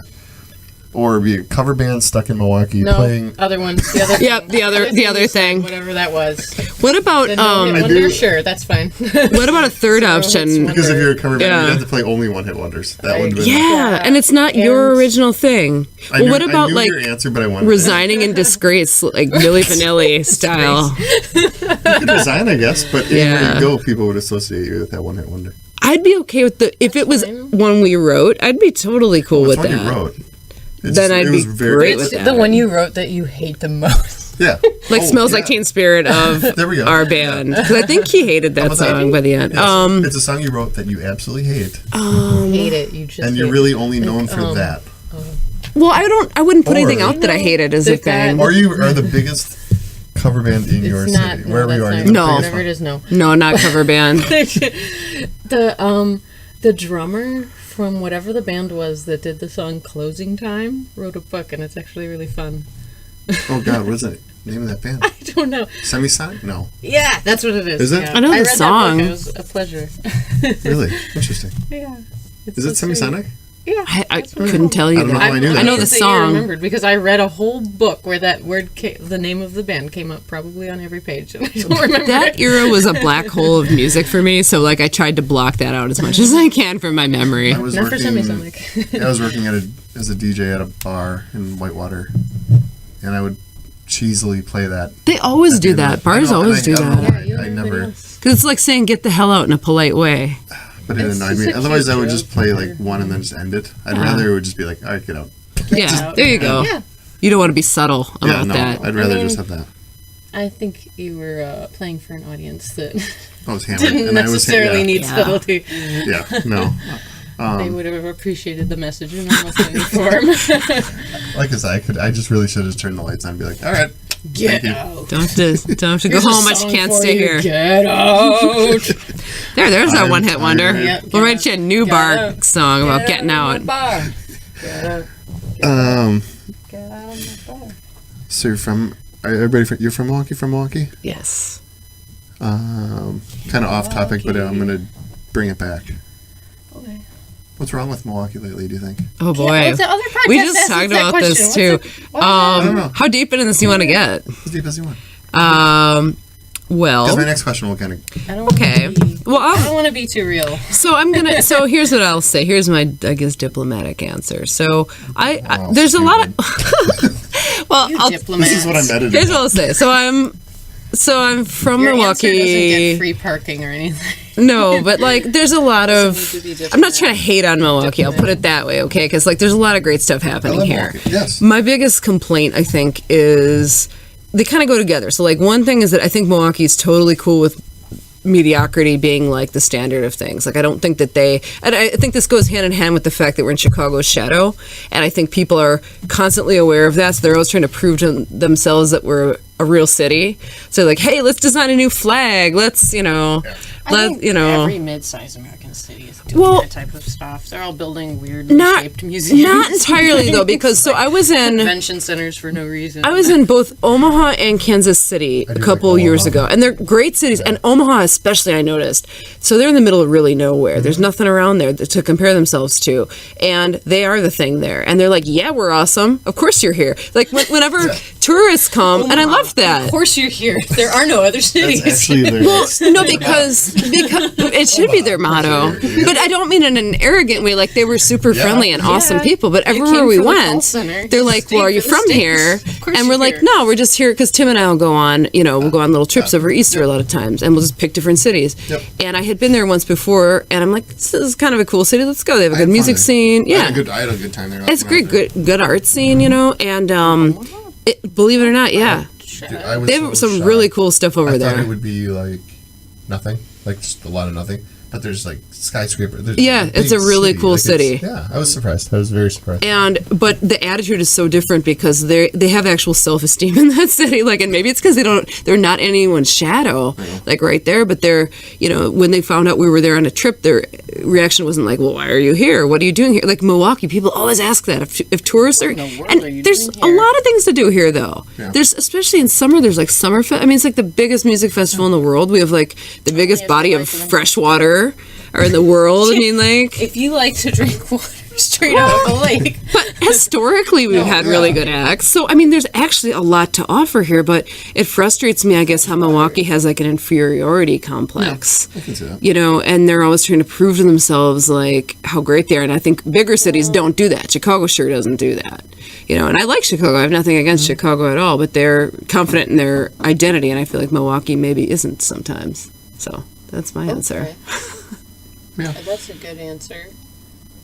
Or be a cover band stuck in Milwaukee
No,
playing.
other one. The other
Yep, the other thing.
Whatever that was.
What about
The no-hit
I
wonder,
do-
sure, that's fine.
what about a third
So
option?
it's
Because if you're a cover band,
Yeah.
you'd have to play only one-hit wonders. That would have been.
Yeah, and it's not your
And-
original thing.
I
Well,
knew,
what about
I knew
like
your answer, but I wanted
resigning in disgrace, like Milli Vanilli style?
You could resign, I guess, but anywhere
Yeah.
you go, people would associate you with that one-hit wonder.
I'd be okay with if it was one we wrote. I'd be totally cool
It's
with
one
that.
you wrote. It's
Then I'd
it
be
was very
great with
It's
that.
the one you wrote that you hate the most.
Yeah.
Like
Oh,
Smells
yeah.
Like Teen Spirit of
There we go.
our band. Because I think he hated that
about that?
song by the end.
Yes. It's a song you wrote that you absolutely hate,
Hate it. You just
and you're
hate
really only known for that.
Well, I wouldn't put anything
Or-
out that I hated as a
The guy-
thing.
Or you are the biggest cover band in your
It's not.
city,
No,
wherever you are.
that's
you
not-
know,
No.
Whatever it is, no.
No, not cover band.
The drummer from whatever the band was that did the song "Closing Time" wrote a book, and it's actually really fun.
Oh God, what is that name of that band?
I don't know.
Semisonic? No,
Yeah, that's what it is.
Is it?
Yeah.
I know the
read that
song.
book. It was a pleasure.
really interesting.
Yeah. It's
Is it
so sweet.
Semisonic?
Yeah.
I
that's what it's
couldn't
called.
tell you
I don't know
that.
how I knew that.
I know the
That you
song.
remembered because I read a whole book where that word, the name of the band, came up probably on every page, and I don't remember
That
it.
era was a black hole of music for me, so like I tried to block that out as much as I can from my memory.
I was
Not for
working.
Semisonic.
I was working as a DJ at a bar in Whitewater, and I would cheesily play that.
They always do that. Bars
I know,
always
and
do
I don't know
that.
why.
you and
I
everybody
never,
else.
Because it's like saying "get the hell out" in a polite way.
but it
It's
annoyed
just
me.
a
Otherwise,
cute
I would
joke.
just play like one and then just end it. I'd rather it would just be like, all right, get out.
Yeah, there you go.
Yeah.
You don't want to be subtle about
Yeah, no,
that.
I'd rather
I mean-
just have that.
I think you were playing for an audience that
I was hammered,
didn't
and I was
necessarily need
Yeah.
subtlety.
Yeah, no.
They would have appreciated the message in almost any form.
Like I said, I just really should have just turned the lights on and be like, all right,
Get
thank you.
out.
Don't have to go
Here's a
home. I just
song
can't
for
stay
you.
here.
Get out.
There's that
I'm
one hit
tired.
wonder.
Yeah,
We'll write you a new
get
bar
out.
song about getting out.
Bar. Get out.
Um,
Get out of my bar.
so you're from, you're from Milwaukee? From Milwaukee?
Yes.
Kind of off topic, but I'm gonna bring it back.
Okay.
What's wrong with Milwaukee lately? Do you think?
Oh boy.
What's the other podcast
We just
asks
talked
that
about this
question?
too.
I don't know.
How deep into this do you want to get?
As deep as you want.
Um,
Because my
well,
next question will kind of.
I don't
okay.
wanna be-
Well,
I don't want to be too real.
so here's what I'll say. Here's my, I guess, diplomatic answer. So
Oh,
there's a lot of, well, I'll,
Diplomat.
This is what I'm editing.
here's what I'll say. So I'm from
Your answer doesn't
Milwaukee.
get free parking or anything.
No, but like there's a lot of.
Doesn't need to be
I'm not trying to hate on Milwaukee. I'll put it that way, okay? Because like there's a lot of great stuff
I
happening
love
here.
Milwaukee. Yes.
My biggest complaint, I think, is they kind of go together. So like one thing is that I think Milwaukee is totally cool with mediocrity being like the standard of things. Like I don't think that and I think this goes hand in hand with the fact that we're in Chicago's shadow, and I think people are constantly aware of that. So they're always trying to prove to themselves that we're a real city. So like, hey, let's design a new flag. Let's
Every mid-sized American city is doing
Well,
that type of stuff. They're all building weird
not
shaped museums.
not entirely though, because so I was in.
Convention centers for no reason.
I was in both Omaha and Kansas City a
do
couple
like
years
Omaha.
ago, and they're great cities. And Omaha, especially, I noticed. So they're in the middle of really nowhere. There's nothing around there to compare themselves to, and they are the thing there. And they're like, "Yeah, we're awesome. Of course you're here." Like whenever tourists come, and I love
Of
that.
course you're here. There are no other cities.
That's actually their.
Well, no, because it should be their motto, but I don't mean in an arrogant way. Like they were super friendly and awesome
Yeah.
people, but
You
everywhere
came
we
from the call
went,
center.
they're
You
like,
stayed
"Well, are
for
you
the
from
States.
here?"
Of course
And we're
you're
like,
here.
"No, we're just here because Tim and I will go on, we'll go on little trips over Easter a lot of times, and we'll just pick different cities."
Yep.
And I had been there once before, and I'm like, "This is kind of a cool city. Let's go. They have a
I
good
had
music
fun
scene.
there.
Yeah,
I had a good time there.
it's great, good art scene, and believe it or not, yeah,
Dude, I was
they have
so
some
shocked.
really cool stuff over
I
there.
thought it would be like nothing, like just a lot of nothing. But there's like skyscraper. There's
Yeah,
a
it's
big
a really cool
Like, it's-
city.
Yeah, I was surprised. I was very surprised.
But the attitude is so different because they have actual self-esteem in that city. Like, and maybe it's because they're not anyone's shadow, like right there. But they're, when they found out we were there on a trip, their reaction wasn't like, "Well, why are you here? What are you doing here?" Like Milwaukee, people always ask that if tourists are.
in the world
And
are you
there's
doing
a
here?
lot of things to do here, though.
Yeah.
There's especially in summer. There's like Summerfest. I mean, it's like the biggest music festival in the world. We have like the biggest
have
body
to
of
like them.
fresh water or in the world. I mean, like.
If you like to drink water straight out of a lake,
But historically, we've had really good acts. So, I mean, there's actually a lot to offer here, but it frustrates me, I guess, how Milwaukee has like an inferiority complex.
I can see that.
And they're always trying to prove to themselves like how great they are. And I think bigger cities don't do that. Chicago sure doesn't do that. And I like Chicago. I have nothing against Chicago at all, but they're confident in their identity, and I feel like Milwaukee maybe isn't sometimes. So that's my answer.
Okay.
Yeah.
That's a good answer.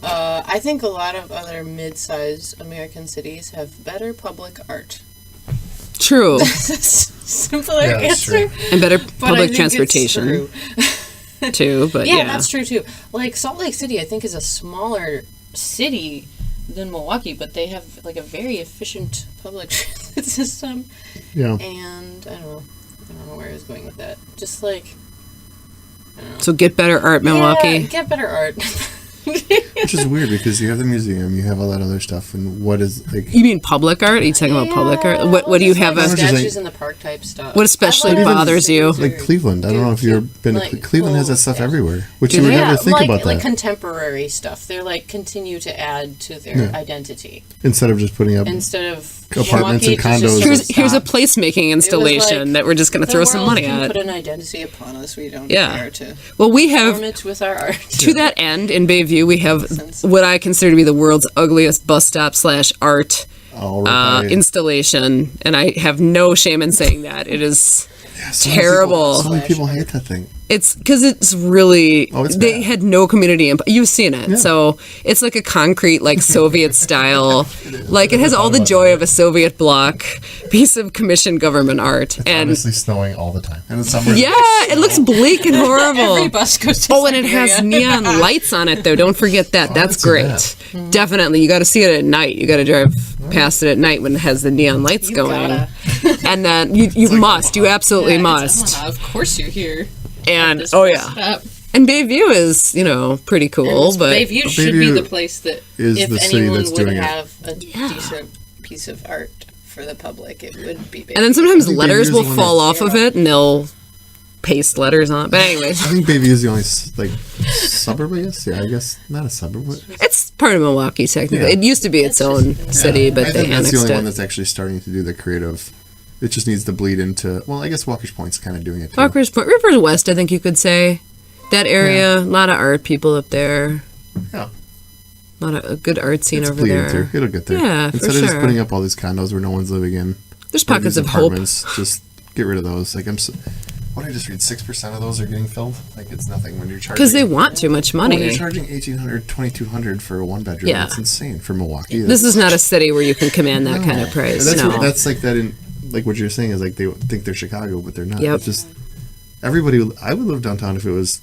I think a lot of other mid-sized American cities have better public art.
True.
Simpler
Yeah, that's
answer.
true.
And better
But I
public
think it's
transportation,
true.
too. But
Yeah,
yeah.
that's true too. Like Salt Lake City, I think is a smaller city than Milwaukee, but they have like a very efficient public transit system.
Yeah.
And I don't know where I was going with that. Just like,
So get better art,
yeah,
Milwaukee.
get better art.
Which is weird because you have the museum, you have all that other stuff, and what is like?
You mean public art? Are you talking about public art? What do you have
Like
as?
just like-
statues in the park type stuff.
What especially
I love
bothers you?
Like Cleveland. I don't know if you've been to
Like,
Cleveland has that
cool,
stuff
yeah.
everywhere, which
Do
you would
they?
never think
like,
about
like
that.
contemporary stuff. They're like continue to add to their identity
Instead of just putting up
instead of
Apartments and
Milwaukee, it
condos.
just
Here's a
stopped.
placemaking installation that we're just going to
The
throw some
world
money
can
at.
Put an identity upon us. We don't
Yeah.
care to
Well, we
form
have
it with our art.
to that end in Bayview, we have
Sense.
what I consider to be the world's ugliest bus stop / art
all right by-
installation, and I have no shame in saying that. It is
So many
terrible.
So many people hate that thing.
It's because it's really
Oh, it's
they
bad.
had no community input. You've seen it,
Yeah.
so it's like a concrete, like Soviet style, like it has all the joy of a Soviet bloc piece of commissioned government art, and
Honestly, snowing all the time. And in summer,
yeah, it looks bleak and horrible.
Every bus goes to
Oh, and it has
Siberia.
neon lights on it, though. Don't forget that. That's
see
great.
that.
Definitely. You got to see it at night. You got to drive past it at night when it has the neon lights
You
going.
gotta.
And then you must. You absolutely
Yeah,
must.
it's Omaha. Of course you're here.
And,
This
oh,
bus
yeah.
stop.
And Bayview is, pretty cool,
And
but
Bayview should be
Bayview
the place that
is
if
the city
anyone
that's
would
doing it.
have a decent piece of art for the public, it would be Bayview.
and then sometimes
I think
letters
Bayview's
will
the one
fall
that's-
off of it and they'll paste letters on it. But anyways,
I think Bayview is the only suburb. I guess. Yeah, I guess not a suburb. But
it's part of Milwaukee technically.
Yeah.
It used to be its own city, but
I
they
think that's the
annexed
only one
it.
that's actually starting to do the creative. It just needs to bleed into. Well, I guess Walker's Point's kind of doing it too.
Walker's Point, Rivers West, I think you could say. That area, a lot of art people up there.
Yeah.
A lot of a good art scene
It's
over
bleeding
there.
through. It'll get there.
Yeah, for
Instead of just
sure.
putting up all these condos where no one's living in.
There's
or
pockets
these
of hope.
apartments, just get rid of those. Like what did I just read? 6% of those are getting filled. Like it's nothing when you're charging.
Because they want too much
When you're
money.
charging $1,800, $2,200 for a one bedroom.
Yeah.
That's insane for Milwaukee.
This is not a city where you can command that kind of price.
That's
No.
that's like that in like what you're saying is like they think they're Chicago, but they're not.
Yep.
It's just everybody. I would live downtown if it was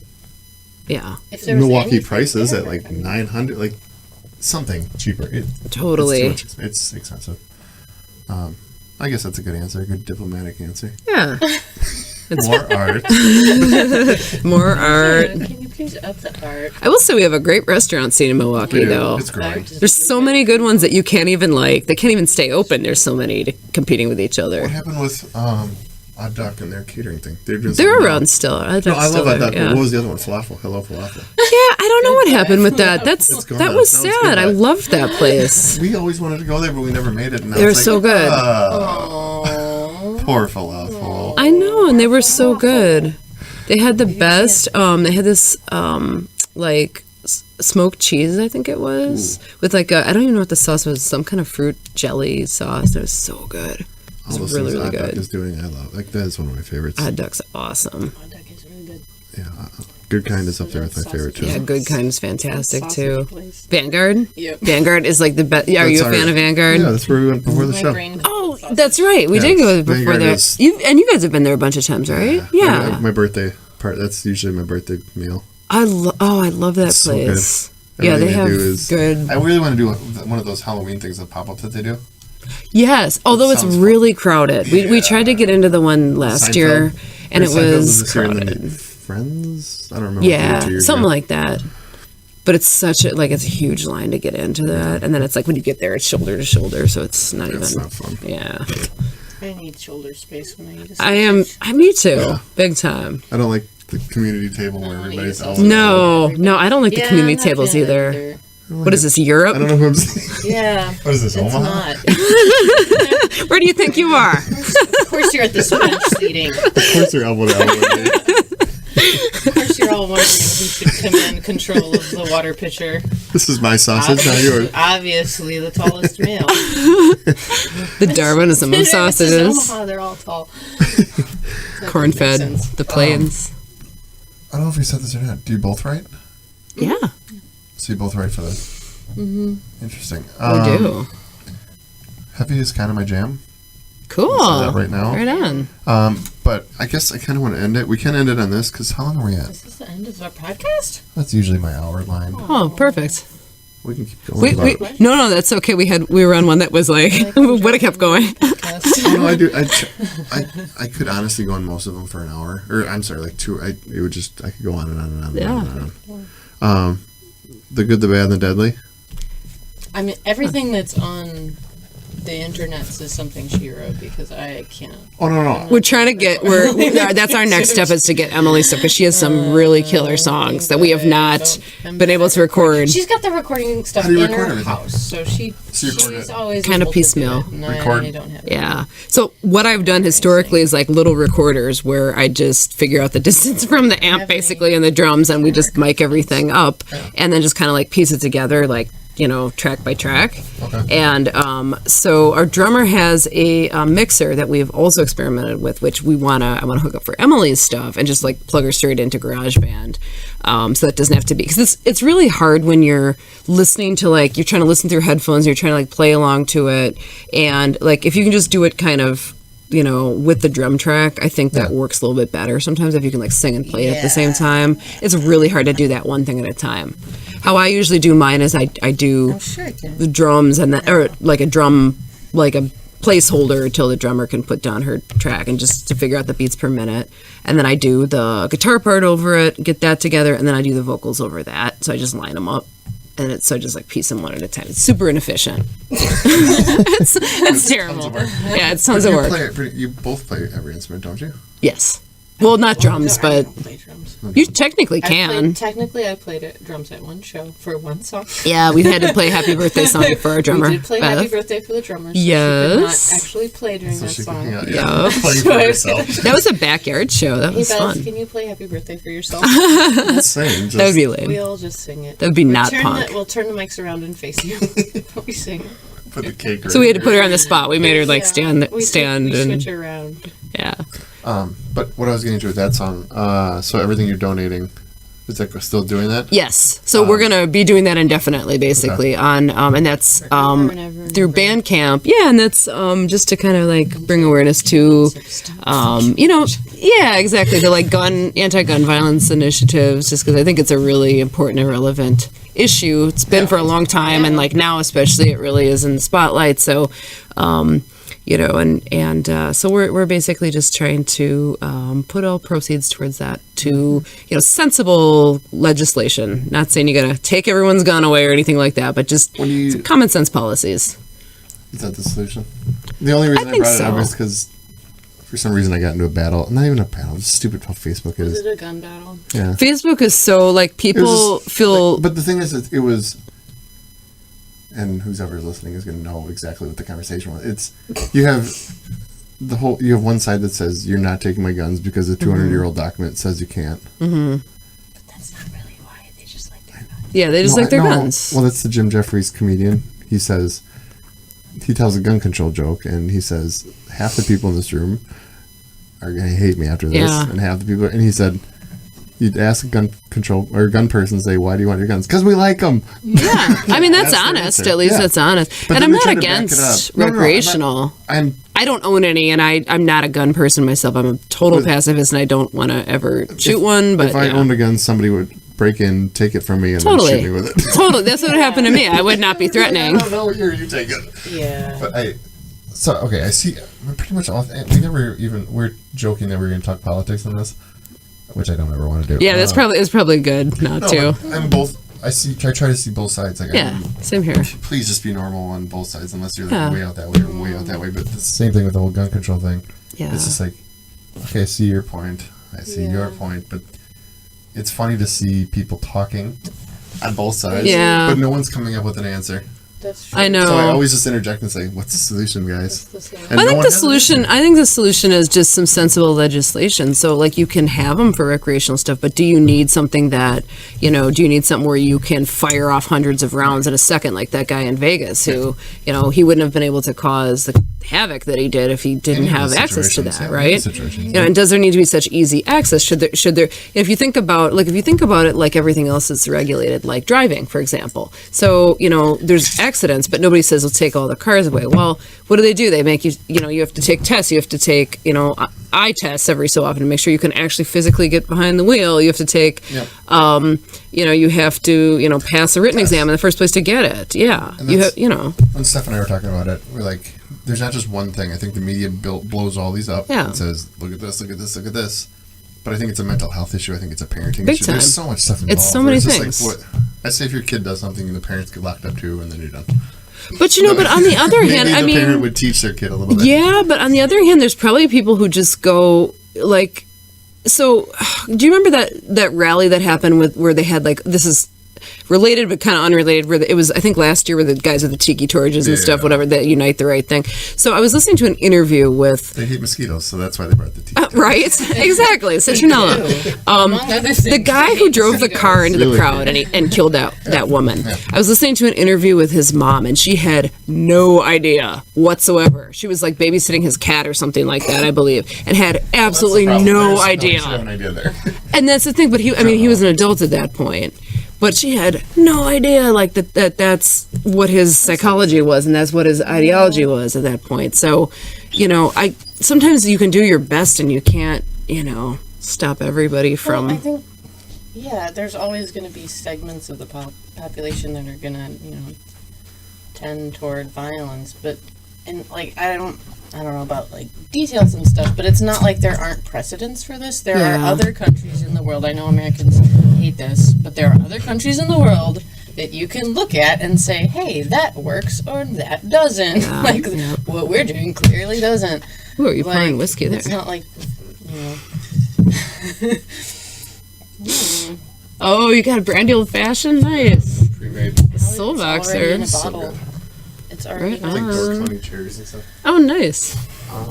Yeah,
If there was
Milwaukee
anything
prices
there,
at like
I mean,
900, like something cheaper.
totally.
It's expensive. I guess that's a good answer, a good diplomatic answer.
Yeah.
More art.
More art.
Can you please up the art?
I will say we have a great restaurant scene in Milwaukee,
We do.
though.
It's growing.
There's so many good ones that you can't even like. They can't even stay open. There's so many competing with each other.
What happened with Odd Duck and their catering thing? They're doing
They're
something
around
else.
still.
No, I love Odd Duck.
Yeah.
But what was the other one? Falafel. Hello, Falafel.
Yeah, I don't know what happened with that.
It's
That
gone.
was
That was
sad.
good,
I
but-
loved that place.
We always wanted to go there, but we never made it. And now
They were
it's like,
so good.
Poor Falafel.
I know, and they were so good. They had the best. They had this like smoked cheese, I think it was, with like I don't even know what the sauce was. Some kind of fruit jelly sauce. It was so good. It
All
was
those
really,
things
really
Odd Duck
good.
is doing, I love. Like that is one of my favorites.
Odd Duck's awesome.
Oh, that is really good.
Yeah, Good Kind is up there with my favorite too.
Yeah, Good Kind is fantastic
Sausage
too.
place.
Vanguard.
Yep.
Vanguard is like the best. Yeah, are you a
That's
fan
our-
of Vanguard?
Yeah, that's where we went before the
My
show.
brain.
Oh, that's right. We
Yeah,
did go before
Vanguard
that.
is-
You guys have been there a bunch of times, right? Yeah.
My birthday part. That's usually my birthday meal.
I love that
It's so good.
place. Yeah, they
Everything
have
do is-
good.
I really want to do one of those Halloween things, the pop up that they do.
Yes, although it's
sounds
really crowded. We tried to get into the one last
Seinfeld?
year, and
Or
it
Seinfeld
was
this year, and then
crowded.
Friends? I don't remember. 2
Yeah,
years
something
ago.
like that. But it's such a it's a huge line to get into that, and then it's like when you get there, it's shoulder to shoulder, so it's not
It's
even.
not fun.
Yeah,
I need shoulder space when I eat a
I am. Me too,
Yeah.
big time.
I don't like the community table where everybody's
eat
out.
No, I don't like the
Yeah,
community
I'm not
tables
a fan
either. What is this, Europe?
I don't know who I'm saying.
Yeah.
What is this,
It's
Omaha?
not.
Where do you think you are?
Of course you're at the French seating.
Of course they're elbow to elbow.
Of course you're all wondering who should command control of the water pitcher.
This is my sausage, not yours.
Obviously the tallest male.
The Darwinism of
This is
sausages,
Omaha, they're all tall.
corn fed,
Makes sense.
the plains.
I don't know if you said this or not. Do you both write?
Yeah,
So you both write for this? Mm-hmm. Interesting.
we do.
Heavy is kind of my jam.
Cool.
I'll say that right now.
Right on.
But I guess I kind of want to end it. We can end it on this because how long are we at?
Is this the end of our podcast?
That's usually my hour line.
Oh, perfect.
We can keep going.
No, that's okay. We were on one that was like would have kept going.
Podcast.
Oh, no, I do. I could honestly go on most of them for an hour, or I'm sorry, like 2. I could go on and on and on.
Yeah.
And on and on. The Good, the Bad, and the Deadly.
I mean, everything that's on the internet is something she wrote because I can't.
Oh no.
We're trying to get. That's our next step is to get Emily stuff because she has some really killer songs that we have not been able to record.
She's got the recording stuff
How do you
in
record
her
everything?
house, so she's always
Kinda
able to do
piecemeal.
it, and
Record.
I don't have it.
Yeah. So what I've done historically is like little recorders where I just figure out the distance from the amp basically and the drums, and we just mic everything up, and then just kind of like piece it together like. Track by track.
Okay.
And so our drummer has a mixer that we've also experimented with, which I want to hook up for Emily's stuff and just like plug her straight into GarageBand. So that doesn't have to be, because it's really hard when you're listening to like, you're trying to listen through headphones, you're trying to like play along to it. And like, if you can just do it kind of, with the drum track, I think that works a little bit better. Sometimes if you can like sing and play at the same time, it's really hard to do that one thing at a time. How I usually do mine is I do the drums and or like a drum, like a placeholder until the drummer can put down her track and just to figure out the beats per minute. And then I do the guitar part over it, get that together, and then I do the vocals over that. So I just line them up. And I just like piece them one at a time. It's super inefficient. it's terrible. Yeah, it's tons of work.
You both play every instrument, don't you?
Yes. Well, not drums,
I
but
don't play drums.
you technically can.
I played drums at one show for one song.
Yeah, we had to play Happy Birthday song for our drummer.
We did play
Beth.
Happy Birthday for the drummer. So
Yes.
she could not actually play during that song.
Play for yourself.
That was a backyard show. That
Hey,
was
Beth,
fun.
can you play Happy Birthday for yourself?
Same.
That would be lame.
We'll just sing it.
That would be not punk.
We'll turn the mics around and face you. We sing.
Put the cake.
So we had to put her on the spot. We made her like
Yeah.
stand
we
and
switch around.
yeah.
But what I was getting to with that song, so everything you're donating, is that still doing that?
Yes. So we're gonna be doing that indefinitely, basically on and that's
and ever
through Bandcamp. Yeah, and that's just to kind of like bring awareness to yeah, exactly, the like anti-gun violence initiatives, just because I think it's a really important and relevant issue. It's been for a long time, and like now especially it really is in the spotlight. So so we're basically just trying to put all proceeds towards that to sensible legislation. Not saying you gotta take everyone's gun away or anything like that, but just some common sense policies.
Is that the solution? The only reason I
think
brought it up
so.
is because for some reason I got into a battle. Not even a battle. It's stupid how Facebook
Is
is.
it a gun battle?
Yeah.
Facebook is so like
It
people
was just,
feel.
but the thing is, it was, and who's ever listening is going to know exactly what the conversation was. It's you have one side that says you're not taking my guns because the 200-year-old document says you can't.
Mm-hmm.
But that's not really why. They just like their guns.
Yeah, they just like their guns.
Well, that's the Jim Jeffries comedian. He tells a gun control joke, and he says half the people in this room are going to hate me after this,
Yeah.
and half the people. And he said, you'd ask a gun control or a gun person, say, "Why do you want your guns?" Because we like them.
Yeah, I mean that's
That's the
honest.
answer.
At least
Yeah.
that's honest.
But
And
then
I'm
they
not
try to back it
against
up. No,
recreational. I don't own any, and I'm not a gun person myself. I'm a total
But-
pacifist, and I don't want to ever shoot one. But
if I
yeah.
owned a gun, somebody would break in, take it from me, and
Totally.
then shoot me with it.
Totally, that's what happened to me. I would not be
I
threatening.
don't know. Here, you take it.
Yeah.
But I see. We're pretty much all. We're joking that we're going to talk politics on this, which I don't ever want to do.
Yeah, it's probably good not to.
I'm both. I try to see both sides. Like,
Yeah, same here.
please just be normal on both sides, unless you're like
Yeah.
way out that way or way out that way. But the same thing with the whole gun control thing.
Yeah.
It's just like, okay, I see your point. I see your point, but it's funny to see people talking on both sides.
Yeah.
But no one's coming up with an answer.
That's true.
I know.
So I always just interject and say, "What's the solution, guys?"
That's the same.
And
I
no
think
one
the
has an
solution.
answer.
I think the solution is just some sensible legislation. So, like, you can have them for recreational stuff, but do you need something that, do you need something where you can fire off hundreds of rounds in a second, like that guy in Vegas, who, he wouldn't have been able to cause the havoc that he did if he didn't
Any of
have
those
access to
situations,
that,
yeah,
right?
those situations.
And does there need to be such easy access? Should there? If you think about it, like everything else that's regulated, like driving, for example. So, there's accidents, but nobody says let's take all the cars away. Well, what do? They make you, you have to take tests. You have to take, eye tests every so often to make sure you can actually physically get behind the wheel. You have to take,
Yep.
you have to, pass a written exam in the first place to get it. Yeah,
And
you
that's-
have,
When Steph and I were talking about it, we're like, there's not just one thing. I think the media blows all these up
Yeah.
and says, look at this, look at this, look at this. But I think it's a mental health issue. I think it's a parenting
Big
issue.
time.
There's so much stuff involved.
It's so many
just
things.
Like, I say if your kid does something and the parents get locked up too, and then you're done.
But but on the other
Maybe
hand,
the
I mean,
parent would teach their kid a little bit.
yeah, but on the other hand, there's probably people who just go like, so do you remember that rally that happened where they had like, this is related but kind of unrelated, where it was, I think last year, where the guys with the tiki torches and stuff,
Yeah.
whatever, that Unite the Right thing. So I was listening to an interview with
They hate mosquitoes, so that's why they brought the tea.
right, exactly, citronella.
Among other things.
The guy who drove the car into the
Really
crowd and killed that woman. I was listening to an interview with his mom, and she had no idea whatsoever. She was like babysitting his cat or something like that, I believe, and had absolutely no idea.
She had an idea there.
And that's the thing. But he was an adult at that point. But she had no idea, like that's what his psychology was, and that's what his ideology was at that point. So, sometimes you can do your best, and you can't, stop everybody from.
Well, I think, there's always going to be segments of the population that are going to, tend toward violence. But, and like, I don't know about like details and stuff, but it's not like there aren't precedents for this. There are other countries in the world. I know Americans hate this, but there are other countries in the world that you can look at and say, hey, that works or that doesn't. What we're doing clearly doesn't.
Ooh, are you pouring whiskey there?
It's not like,
Oh, you got a brandy old fashioned, nice.
Pre-made.
Soul
it's already in a
boxer.
bottle. It's already
Right
in a
Like
on.
dark honey cherries and stuff.
Oh, nice.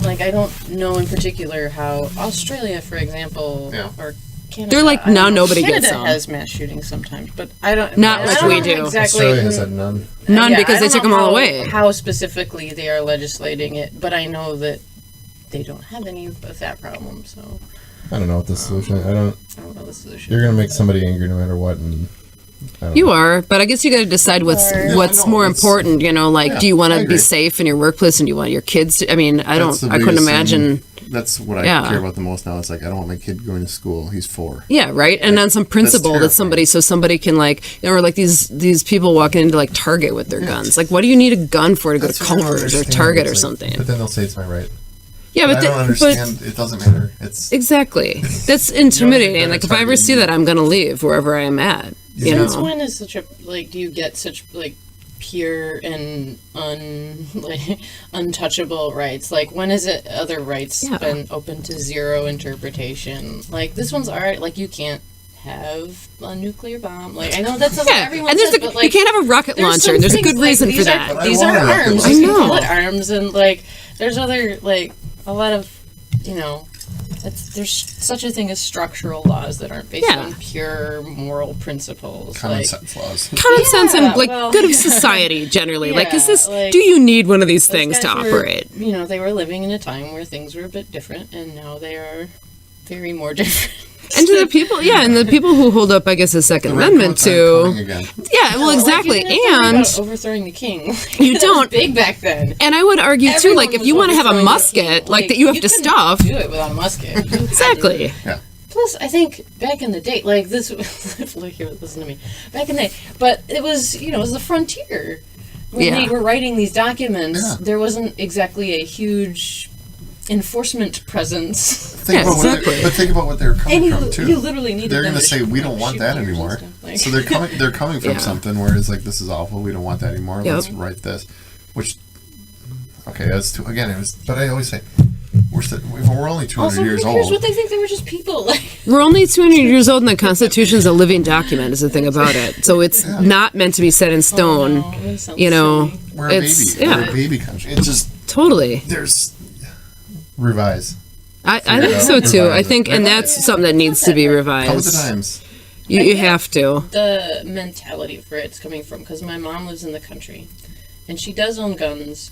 Like, I don't know in particular how Australia, for example,
Yeah.
or Canada.
They're like,
I don't
now
know.
nobody
Canada
gets some.
has mass shootings sometimes, but I don't.
Not
I
like
don't
we
know
do.
Exactly.
Australia has had none.
None
Yeah,
because
I
they
don't
took
know
them all
how-
away.
How specifically they are legislating it, but I know that they don't have any of that problem, so
I don't know what the solution.
I don't know the solution.
You're gonna make somebody angry no matter what, and I don't
You
know.
are, but I guess you got to decide what's
Yeah,
what's
I know,
more
it's-
important. Like,
yeah,
do you want
I
to
agree.
be safe in your workplace, and do you want your kids? I mean, I
That's
don't.
the
I couldn't
biggest
imagine.
thing. That's what I
Yeah.
care about the most now. It's like I don't want my kid going to school. He's 4.
Yeah, right. And on some principle that
terrifying.
somebody can or like these people walking into like Target with their guns. Like, what do you need a gun for to go to
That's what I don't
Culver's or
understand.
Target or
It's like-
something?
But then they'll say it's my right.
Yeah,
I
but
don't understand. It doesn't matter. It's
exactly. That's intimidating.
gotta
Like, if I ever
target
see
you.
that, I'm gonna leave wherever I am at. You
Since
know.
when is such a do you get such pure and untouchable rights? Like, when is it other rights
Yeah.
been open to zero interpretation? Like, this one's alright. Like, you can't have a nuclear bomb. Like, I know that's what
Yeah,
everyone
and there's
says,
a,
but like,
you can't have a rocket
there's
launcher.
some
And there's a
things,
good
like,
reason for
these
that.
I
These are
want a rocket
arms.
launcher.
You
I
can
know.
call it arms, and like, there's other a lot of there's such a thing as structural laws that aren't based
Yeah.
on pure moral principles.
common
like,
sense laws.
Common sense and like
well,
good of society generally. Like, is
Yeah,
this?
like,
do you need one of these
those
things to
guys were,
operate?
they were living in a time where things were a bit different, and now they are very more different.
And to the people, and the people who hold up, I guess, the Second
The
Amendment
redcoats aren't coming
to,
again.
yeah, well, exactly,
Like, you didn't have to worry
and
about overthrowing the king.
You
That was
don't.
big back then.
and I would argue too,
Everyone
like if
was
you want to have a
overthrowing the
musket,
king.
like that, you have to
couldn't
stuff.
Do it without a musket. You had to-
Exactly.
Yeah.
Plus, I think back in the day, like this. Look here, listen to me. Back in the day, but it was it was the frontier when
Yeah.
they were writing these documents.
Yeah.
There wasn't exactly a huge enforcement presence.
Think about
exactly.
but think about what they're coming
And
from too.
you literally needed
They're
them
going to
to
say
shoot
we
them
don't want
shoot
that
deers and
anymore.
stuff, like-
So they're coming from
Yeah.
something where it's like this is awful. We don't want that anymore.
Yep.
Let's write this. Which okay, that's too, again. It was, but I always say we're only 200
Also,
years
who cares
old.
what they think? They were just people. Like,
We're only 200 years old, and the Constitution's a living document. Is the thing about it. So it's not meant to be set in stone.
oh, no, that sounds
You know,
silly.
We're a
it's
baby. We're
yeah,
a baby country. It's just
totally.
there's
Revise.
I think so too. I think, and that's something that needs to be
come with the
revised.
times.
You have to.
The mentality for it's coming from, because my mom lives in the country, and she does own guns,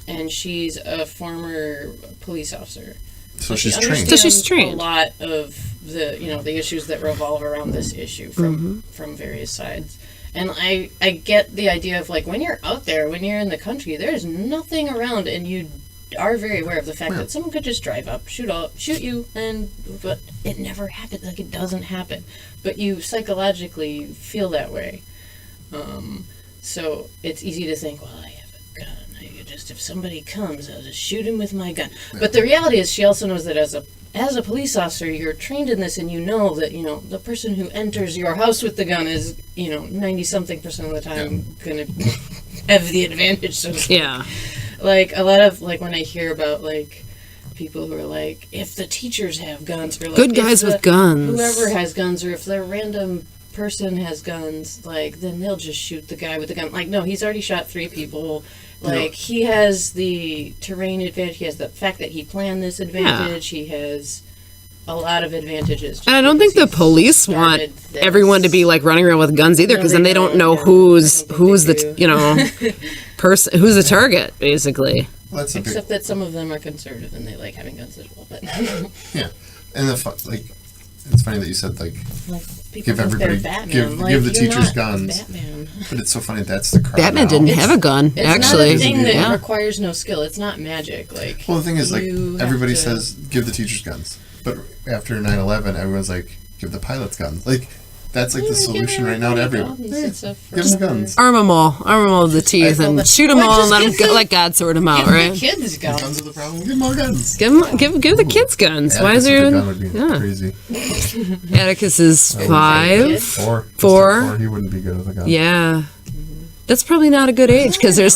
and she's a former police officer.
So
She
she's trained.
So she's
understands
trained.
a lot of the the issues that revolve around this issue
Mm-hmm.
from various sides. And I get the idea of like when you're out there, when you're in the country, there's nothing around, and you are very aware of the fact that someone could just drive up, shoot you, but it never happens. Like, it doesn't happen, but you psychologically feel that way. So it's easy to think, well, I have a gun, I could if somebody comes, I'll just shoot him with my gun. But the reality is, she also knows that as a police officer, you're trained in this, and you know that the person who enters your house with the gun is 90-something% of the time gonna have the advantage. So
Yeah.
like a lot of like when I hear about like people who are like, if the teachers have guns, or like
Good
if
guys
the-
with guns.
whoever has guns, or if the random person has guns, like then they'll just shoot the guy with the gun. Like, no, he's already shot 3 people. Like he has the terrain advantage. He has the fact that he planned this advantage. He has a lot of advantages. just
And I don't think the
because he's
police want
started this.
everyone to be like running around with guns either,
No,
because
they
then they don't
don't,
know
yeah. I
who's
don't think
who's
they
the
do.
person who's the target basically.
Well, that's a big,
Except that some of them are conservative and they like having guns as well. But
yeah. And it's funny that you said like,
people
Give
think
everybody-
they're Batman.
give
Like,
the
you're
teachers
not
guns.
Batman.
but it's so funny. That's the crowd.
Batman
now.
didn't
It's-
have a gun
It's
actually.
not a thing that
Yeah.
requires no skill. It's not magic. Like,
Well, the thing is, like,
you have
everybody
to-
says give the teachers guns, but after 9/11, everyone's like give the pilots guns. Like that's like the
Yeah, give
solution right now to
everybody
everyone.
guns.
Yeah.
It's a
Give them guns.
Arm them all with the teeth,
Well,
and
that's-
shoot them
well,
all, and
just
let them
give
go,
the-
let God sort them out,
Give
right?
the kids
Guns
guns.
are the problem. Give more guns.
Give the kids guns. Why is
Atticus
there?
with a gun would be
Yeah.
crazy.
Atticus is
would
5.
Or
Four.
He wouldn't be good with a gun.
Yeah, that's probably not a good age because there's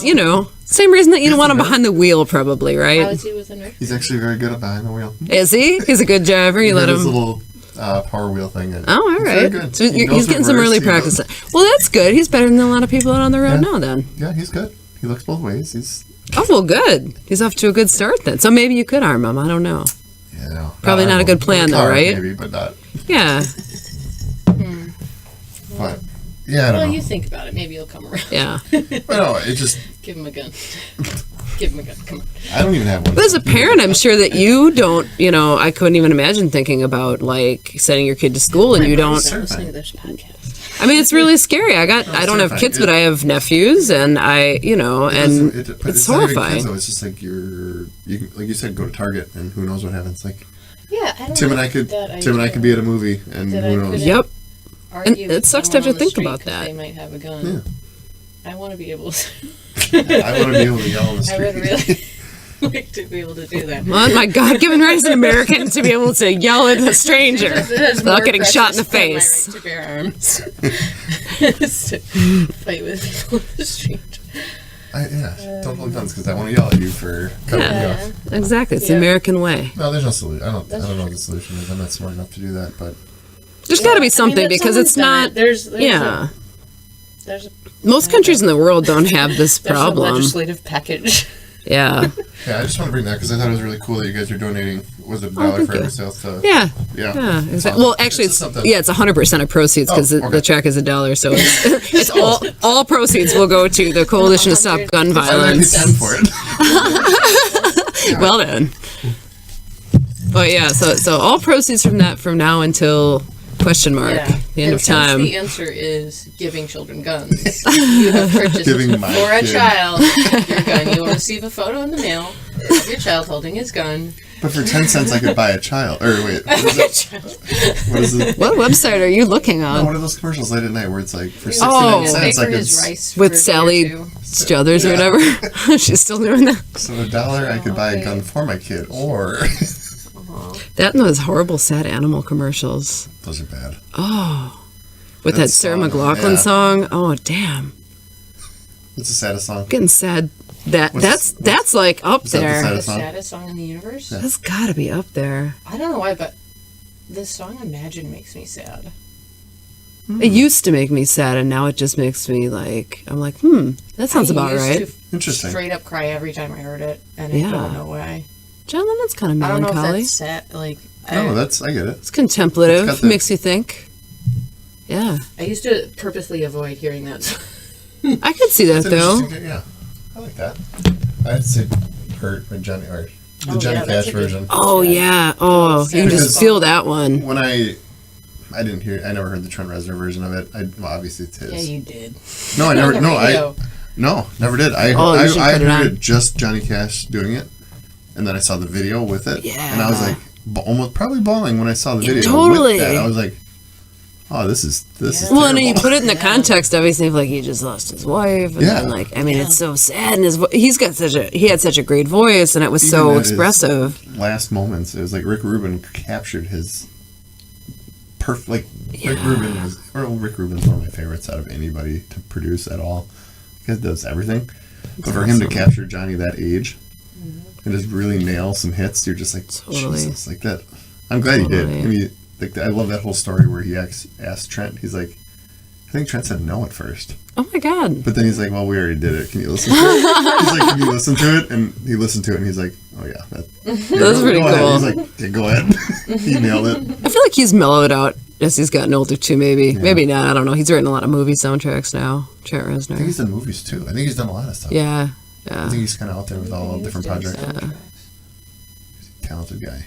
same reason that you don't want him behind the wheel, probably,
How
right?
is he with a Nerf?
He's actually very good at behind the wheel.
Is he? He's a good driver. You
He
let
got his
him.
little power wheel thing. And
Oh, all
he's very
right.
good.
So
He knows
he's getting some
reverse,
early
he knows-
practice. Well, that's good. He's better than a lot of people out on the road
Yeah.
now. Then.
Yeah, he's good. He looks both ways. He's
Oh well, good. He's off to a good start then. So maybe you could arm him. I don't know. Probably not a good plan, though, right?
Maybe, but not.
Yeah,
But yeah, I don't
Well,
know.
you think about it. Maybe he'll come around.
yeah.
But no, it just
Give him a gun. Give him a gun. Come on.
I don't even have one.
But as a parent, I'm sure that you don't. I couldn't even imagine thinking about like sending your kid to school and you don't.
I'm listening to this podcast.
I mean, it's really scary. I don't have
terrifying.
kids, but I have nephews, and
But
and
it's
it's
not even
horrifying.
kids, though. It's just like you like you said, go to Target and who knows what happens. Like
Yeah, I don't
Tim and
know
I could
that
Tim and I
idea.
could be at a movie and
That
who
I
knows.
couldn't-
Yep.
Argue
And it
with
sucks to
someone
have to
on the
think
street
about
'cause
that.
They might have a gun. I want to be able to.
I want to be able to yell on the
I would
street.
really like to be able to do that.
Well, my God-given right as an American to be able to yell at a stranger
It has
without
more
getting shot in the
precious
face.
than my right to bear arms. Is to fight with people in the street.
Don't hold guns because I want to yell at you for cutting me
Yeah.
off.
Exactly. It's the
Yeah.
American way.
No, there's no solution. I don't
That's
know what the solution is. I'm not smart enough to do that. But
There's got to be something
if
because
someone's
it's
done
not.
it, there's
Yeah.
there's a
Most countries in the world don't have this
there's a
problem.
legislative package.
Yeah.
yeah, I just want to bring that because I thought it was really cool that you guys are donating. Was it $1
thank
for
you.
every sales to?
Yeah.
Yeah.
Yeah, exactly. Well, actually,
It's
it's
something-
it's 100% of proceeds because
Oh, okay.
the check is $1, so it's all proceeds will go to the Coalition to Stop Gun
Why did I pay
Violence.
10 for it?
Well done. But yeah, so all proceeds from that from now until question mark
Yeah.
the end
And
of
since
time.
the answer is giving children guns. You have purchased
Giving my
for a
kid.
child your gun. You will receive a photo in the mail of your child holding his gun.
But for 10 cents, I could buy a child. Or wait, what is it? What is it?
What website are you looking
No,
on?
what are those commercials late at night where it's like for 69
Oh.
Pay
cents I
for
could
his rice
With
for a day or
Sally
two.
Struthers or whatever. She's still doing that.
so $1 I could buy a gun for my kid or
That and those horrible sad animal commercials.
those are bad.
Oh. With
That
that Sarah
song,
McLaughlin
yeah.
song. Oh damn.
What's the saddest song?
Getting sad. That's like up
Is that the
there.
saddest
The
song?
saddest song in the universe?
Yeah.
That's gotta be up there.
I don't know why, but this song Imagine makes me sad.
It used to make me sad, and now it just makes me like, I'm like, that sounds
I
about
used
right.
to
Interesting.
straight up cry every time I heard it, and
Yeah.
I don't know why.
John Lennon's kind of
I don't know if
melancholy.
that's sad. Like,
No, I get it.
It's contemplative.
It's got the-
Makes you think. Yeah.
I used to purposely avoid hearing that song.
I could see that,
It's
though.
interesting, yeah. I like that. I'd say Hurt by Johnny, or the
Oh,
Johnny
yeah, that's
Cash
a good-
version.
Oh, yeah. Oh, you can just
Because-
feel that one.
When I never heard the Trent Reznor version of it. Well, obviously it's his.
Yeah, you did.
No, I
On
never.
the
No,
radio.
never did. I
Oh, you should
I
put it
heard
on.
it just Johnny Cash doing it, and then I saw the video with it.
Yeah.
And I was like, almost probably bawling when I saw the video.
Totally.
With that. I was like, oh, this is
Well, and you
terrible.
put it in the context, obviously, of like he just lost his wife, and
Yeah.
then, like, I mean, it's so sad, and he had such a great voice, and it was
Even
so
at his
expressive.
last moments, it was like Rick Rubin captured his perfect. Like Rick Rubin's one of my favorites out of anybody to produce at all. He does everything, but for him to capture Johnny that age and just really nail some hits, you're just like,
Totally.
Jesus, like that. I'm glad he did.
Totally.
I mean, like I love that whole story where he asked Trent. He's like, I think Trent said no at first.
Oh my God.
But then he's like, well, we already did it. Can you listen to it? He's like, can you listen to it? And he listened to it, and he's like, oh, yeah.
That's pretty
go ahead.
cool.
He's like, yeah, go ahead. He nailed it.
I feel like he's mellowed out as he's gotten older, too, maybe. Maybe not. I don't know. He's written a lot of movie soundtracks now. Trent
I think
Reznor.
he's done movies, too. I think he's done a lot of stuff.
Yeah.
I
Yeah.
think he's kind of out there with all different projects. He's a talented guy.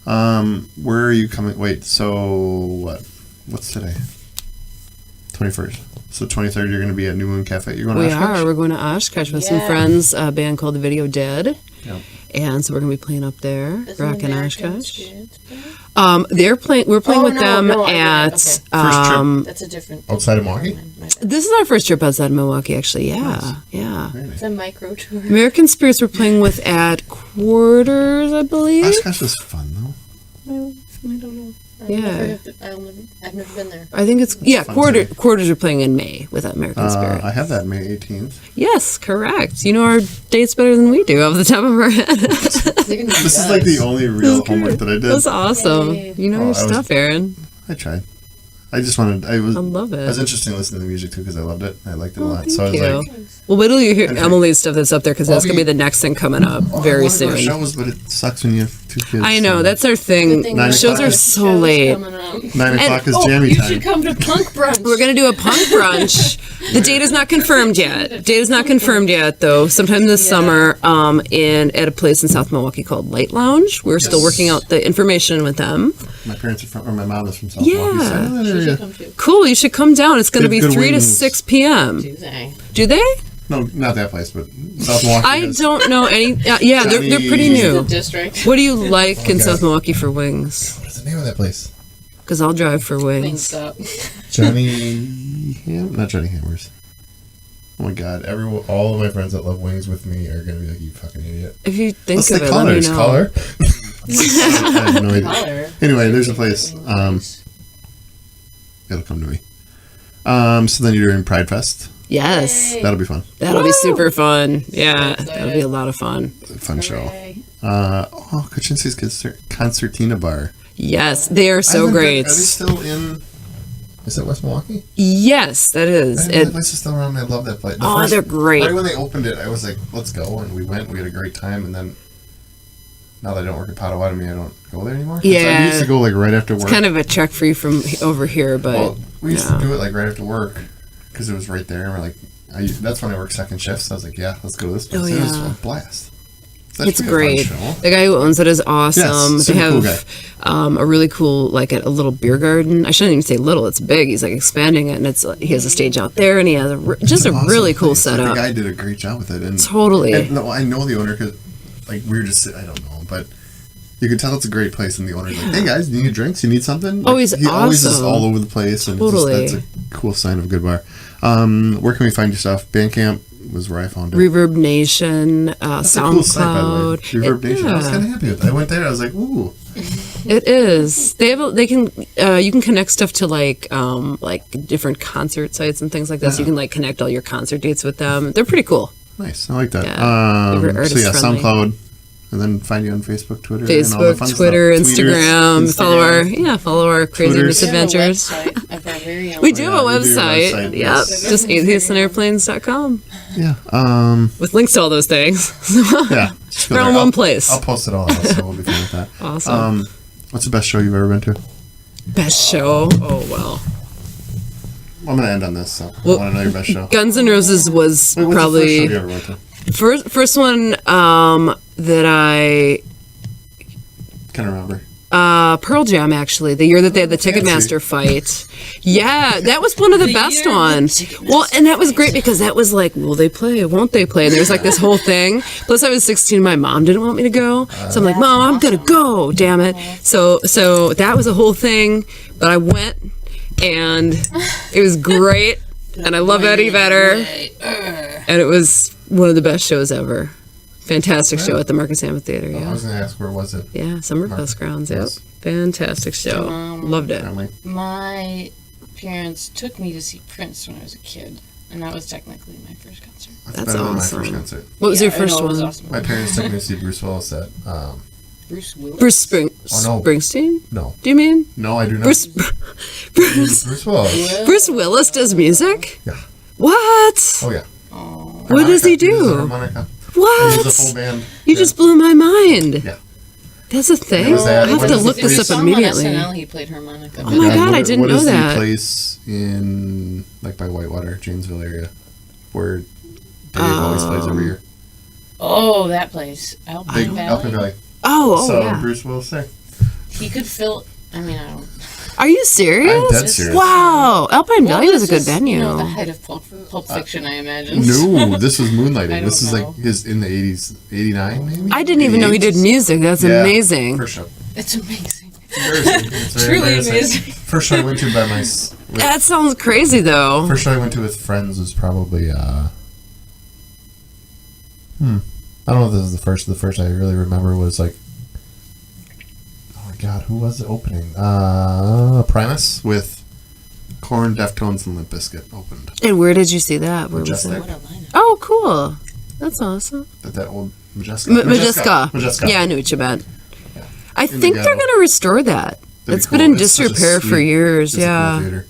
Where are you coming? Wait, so what? What's today? 21st. So 23rd, you're going to be at New Moon Cafe. You're going to
We
Oshkosh?
are. We're going to Oshkosh with some
Yeah.
friends, a band called The Video Dead.
Yep.
And so we're going to be playing up there,
Isn't
rocking
American
Oshkosh.
Spirits band?
We're playing
Oh,
with
no,
them
no, I
at,
get it.
this
That's a different.
Outside of Milwaukee?
is our first trip outside Milwaukee, actually. Yeah. Yeah.
Very nice.
It's a micro tour.
American Spirits we're playing with at Quarters, I believe.
Oshkosh was fun, though.
I don't know.
Yeah.
I've never been there.
I think it's,
Fun
Quarters are playing in May with American Spirit.
I have that May 18th.
Yes, correct. You know our dates better than we do off the top of our head.
This is like the only real homework that I did.
That's awesome.
Yay.
You know
Oh,
your
I was-
stuff, Aaron.
I tried. I just wanted. I
love it.
was interested in listening to the music too because I loved it. I liked it a
Oh,
lot. So I
thank
was
you.
like,
Well, wait till you hear
Okay.
Emily's stuff that's up there because that's
Well,
going to be the next thing coming up
oh,
very
I wanna
soon.
Go to shows, but it sucks when you have two kids.
I know,
so
that's our thing.
Good thing
9
there's
o'clock.
Shows are
shows
so late.
coming up.
9 o'clock is
Oh,
jammy
you
time.
should come to punk brunch.
We're going to do a punk brunch. The date is not confirmed yet. Date is not confirmed yet, though. Sometime this summer at a place in South Milwaukee called Light Lounge. We're still working out the information with them.
My parents are from, or my mom is from South
Yeah.
Milwaukee. So I know that
You
area.
should come too.
Cool, you should come down. It's going to
Good-
be
good
3 to
wings.
6 p.m.
Do they?
Do they?
No, not that place, but South Milwaukee.
I
is-
don't know any. Yeah, they're pretty
Johnny-
new.
The district.
What do you like in
Okay.
South Milwaukee for wings?
What is the name of that place?
Because I'll drive for
Wings
wings.
up.
Johnny. Not Johnny Hammers. Oh my God!
All of my friends that love wings with me are gonna be like, "You fucking idiot."
If you think
What's
of
the
it, let me
colors?
know.
Color?
I have no idea.
Color.
Anyway, there's a place. It'll come to me. So then you're doing Pride Fest.
Yes,
Yay.
That'll be fun.
that'll be super fun. Yeah,
excited.
that'll be a lot of fun.
Fun show.
Hooray.
Kaczynski's Concertina Bar.
Yes, they are
I
so
haven't been-
great.
Are they still in?
Is it West Milwaukee?
Yes, that
I
is.
know
It,
that place is still around. I love that place.
oh, they're great.
Right when they opened it, I was like, "Let's go," and we went. We had a great time, and then now that I don't work at Potawatomi, I don't go there anymore. So I
Yeah.
used to go like right after work.
It's kind of a trek for you from over here, but
Well, we used
yeah.
to do it like right after work because it was right there. And we're like, that's when I worked second shift. So I was like, yeah, let's go to this place.
Oh,
It was
yeah.
a blast. That's
it's
really a
great.
fun show.
The guy who owns it is awesome.
Yes, super
they
cool
have a really cool, like a little beer garden. I shouldn't even say little; it's big. He's like expanding it, and he has a stage out there, and he has just a
Awesome
really cool
place. Like,
setup.
the guy did a great job with it. And,
Totally.
and no, I know the owner because like we were just I don't know, but you can tell it's a great place. And the owner's like, hey guys, you need drinks? You need something?
Oh,
Like,
he's
he always is
awesome.
all over the place, and
Totally.
that's a cool sign of a good bar. Where can we find your stuff? Bandcamp was where I found it.
Reverb Nation,
That's a cool site, by the way.
SoundCloud.
Reverb Nation. I was
Yeah.
kind of happy with it. I went there. I was like, ooh.
It is. You can connect stuff to like different concert sites and things like that. So you can like connect all your concert dates with them. They're pretty cool.
Nice. I like that.
Yeah. They were
So yeah,
artist-friendly.
SoundCloud, and then find you on Facebook, Twitter, and all the
Facebook,
fun
Twitter,
stuff.
Instagram. Follow our crazy
Twitter.
misadventures.
We have a website of our very own.
We do have a
we do a
website.
website,
Yep.
yes.
Just atheistsandairplanes.com
Yeah.
with links to all those things.
Yeah. Just go
They're
there.
all in one
I'll-
place.
I'll post it all out, so we'll be fine with that.
Awesome.
What's the best show you've ever been to?
Best show. Oh well.
I'm gonna end on this, so
Well,
I want to know your best show.
Guns N' Roses was
Wait, what's the first show
probably
you ever went to?
first one that I
Can't remember.
Pearl Jam, actually, the year that they had the Ticketmaster fight. Yeah, that was one of the best
year
ones. Well, and that was great because that was like, will they play? Won't they play? And there was like this whole thing. Plus, I was 16. My mom didn't want me to go, so I'm like, Mom, I'm gonna go. Damn it! So that was a whole thing. But I went, and it was great. And I love Eddie Vedder. And it was one of the best shows ever. Fantastic show at the Marcus Amphitheater.
I
Yeah,
was going to ask, where was it?
yeah, Summerfest grounds. Yep,
Yes.
fantastic show. Loved it.
Family.
My parents took me to see Prince when I was a kid, and that was technically my first concert.
That's
better than
awesome.
my first concert.
What was your
I know,
first
it was
one?
awesome.
My parents took me to see Bruce Willis at,
Bruce Willis.
Oh, no.
Springsteen?
no.
Do you mean
No, I do not.
Bruce
Bruce Willis.
Bruce Willis does music?
Yeah.
What?
Oh, yeah.
What does he
Harmonica. He uses a
do?
harmonica. He uses a full
What?
band.
You just blew my mind.
Yeah.
That's a thing.
was that-
I have
when
to
was
look
the
this
first
up
Song
immediately.
On SNL, he played harmonica.
Oh my God, I didn't
what
know
is
that.
the place in, like, by Whitewater, Janesville area, where Dave always plays every year?
Oh, that place. Alpine Valley.
Alpine Valley.
Oh,
so
yeah.
Bruce Willis there.
He could fill. I mean, I don't.
Are you serious?
I'm dead serious.
Wow, Alpine Valley was a good
this is,
venue.
You know, the height of Pulp Fiction, I imagine.
No, this was Moonlighting.
I
This is
don't
like his in the 80s, 89 maybe?
I didn't even know he did
88?
music. That's
Yeah,
amazing.
First show.
It's amazing.
It's very
Truly
embarrassing.
amazing.
First show I went to by my... With,
That sounds crazy, though.
first show I went to with friends was probably... I don't know if this is the first. The first I really remember was like... Oh my God, who was the opening? Primus with Korn, Deftones, and Limp Bizkit opened.
And where did you see that? Where was
Majestic.
it?
What a lineup.
Oh, cool. That's awesome.
At that old Majeska.
Majeska. Yeah, I knew what you meant. I
the
think they're
ghetto.
going to restore that.
That'd
It's
be
been
cool.
in
It's such a
disrepair for
sweet-
years.
it's a cool
Yeah.
theater.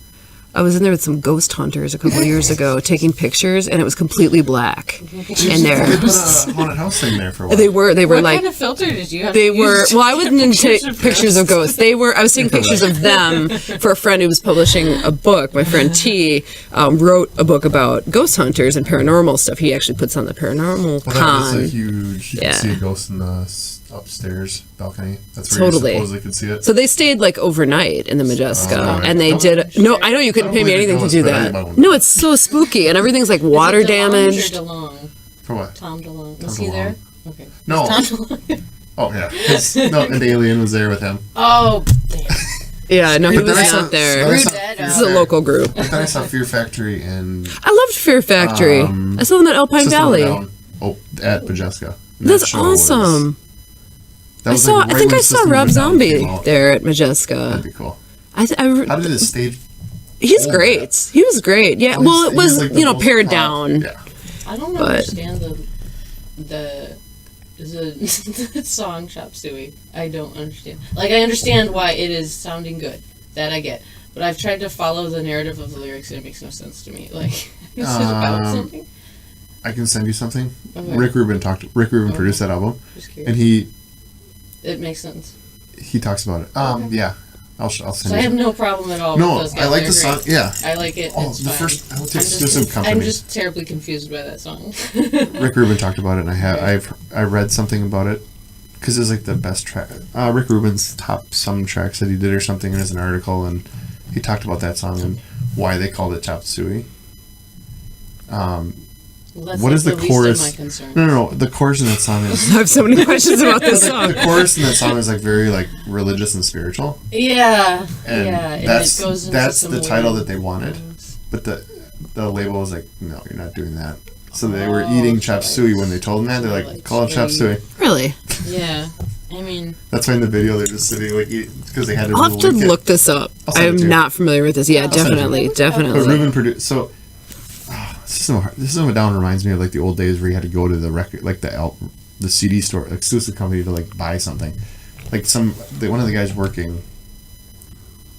I was in there with some ghost hunters a couple of years ago taking pictures, and it was completely black in there.
They put a haunted house thing there for a while.
They were
What
like,
kind of filter did you have
they
to
were,
use to
well, I
take
wouldn't take
of
pictures of ghosts. I was taking pictures of them for a friend who was publishing a book. My friend T wrote a book about ghost hunters and paranormal stuff. He actually puts on the paranormal
Well, that
con.
was a huge. You
Yeah.
could see a ghost in the upstairs balcony. That's where
Totally.
you supposedly could see it.
So they stayed like overnight in the Majeska,
Oh,
and they
right.
did. No, I know you couldn't
I
pay
don't
me
believe
anything to
ghosts,
do
but I
that.
won't.
No, it's so spooky, and everything's like water
Is it DeLonge or
damaged.
DeLong?
For what?
Tom DeLong. Was
Tom
he there?
DeLonge.
Okay.
No.
Tom DeLong.
Oh yeah. No, and Alien was there with him.
Oh, damn.
Yeah, no, he
But then
was
I saw-
not there.
but I saw-
Brudetto.
This is a local group.
But then I saw Fear Factory and
I loved Fear Factory. I saw them at Alpine
System of a
Valley.
Down. Oh, at Majeska. And
That's
that show was-
awesome.
that
I
was,
saw.
like,
I
right
think
when
I saw
System of a
Rob
Down
Zombie
came out.
there at
That'd
Majeska.
be cool.
I
How did it stage?
he's
hold
great.
that?
He was great. Yeah.
Well,
Well, it
he
was
has, like, the most
pared
pop-
down.
Yeah.
I don't
But-
understand the song Chop Suey. I don't understand. Like, I understand why it is sounding good. That I get. But I've tried to follow the narrative of the lyrics and it makes no sense to me. Like, is it about something?
I can send you something.
Okay.
Rick Rubin produced that album,
Just curious.
and he
It makes sense.
talks about it. Yeah, I'll send
So I
you.
have no problem at all
No,
with those guys.
I like
They're
the song.
great.
Yeah,
I like it.
Oh,
It's
the
fine.
first- I went to
I'm
Exclusive
just,
Company.
I'm just terribly confused by that song.
Rick Rubin talked about it, and I read something about it because it's like the best track. Rick Rubin's top some tracks that he did or something. There's an article, and he talked about that song and why they called it Chop Suey.
Well, that's
What
like
is the
least
chorus?
Of my concern.
No. The chorus in that song
I
is
have so many questions about this song.
the chorus in that song is like very like religious and spiritual,
Yeah,
and
yeah. And
that's
it goes into
that's
some
the title
weird
that they wanted.
things.
But the label was like, no, you're not doing that. So they were
Oh,
eating chop
so
suey when they told them that. They're like,
like
call it chop suey.
Really?
Yeah, I mean,
That's why in the video they're just sitting like because they had to.
I'll have to
link it.
look this up.
I'll send it
I'm
to you.
not familiar with this. Yeah,
send it to
definitely,
But
definitely.
Ruben produced so. System of a Down reminds me of like the old days where you had to go to the record, like the CD store, exclusive company to like buy something. Like one of the guys working.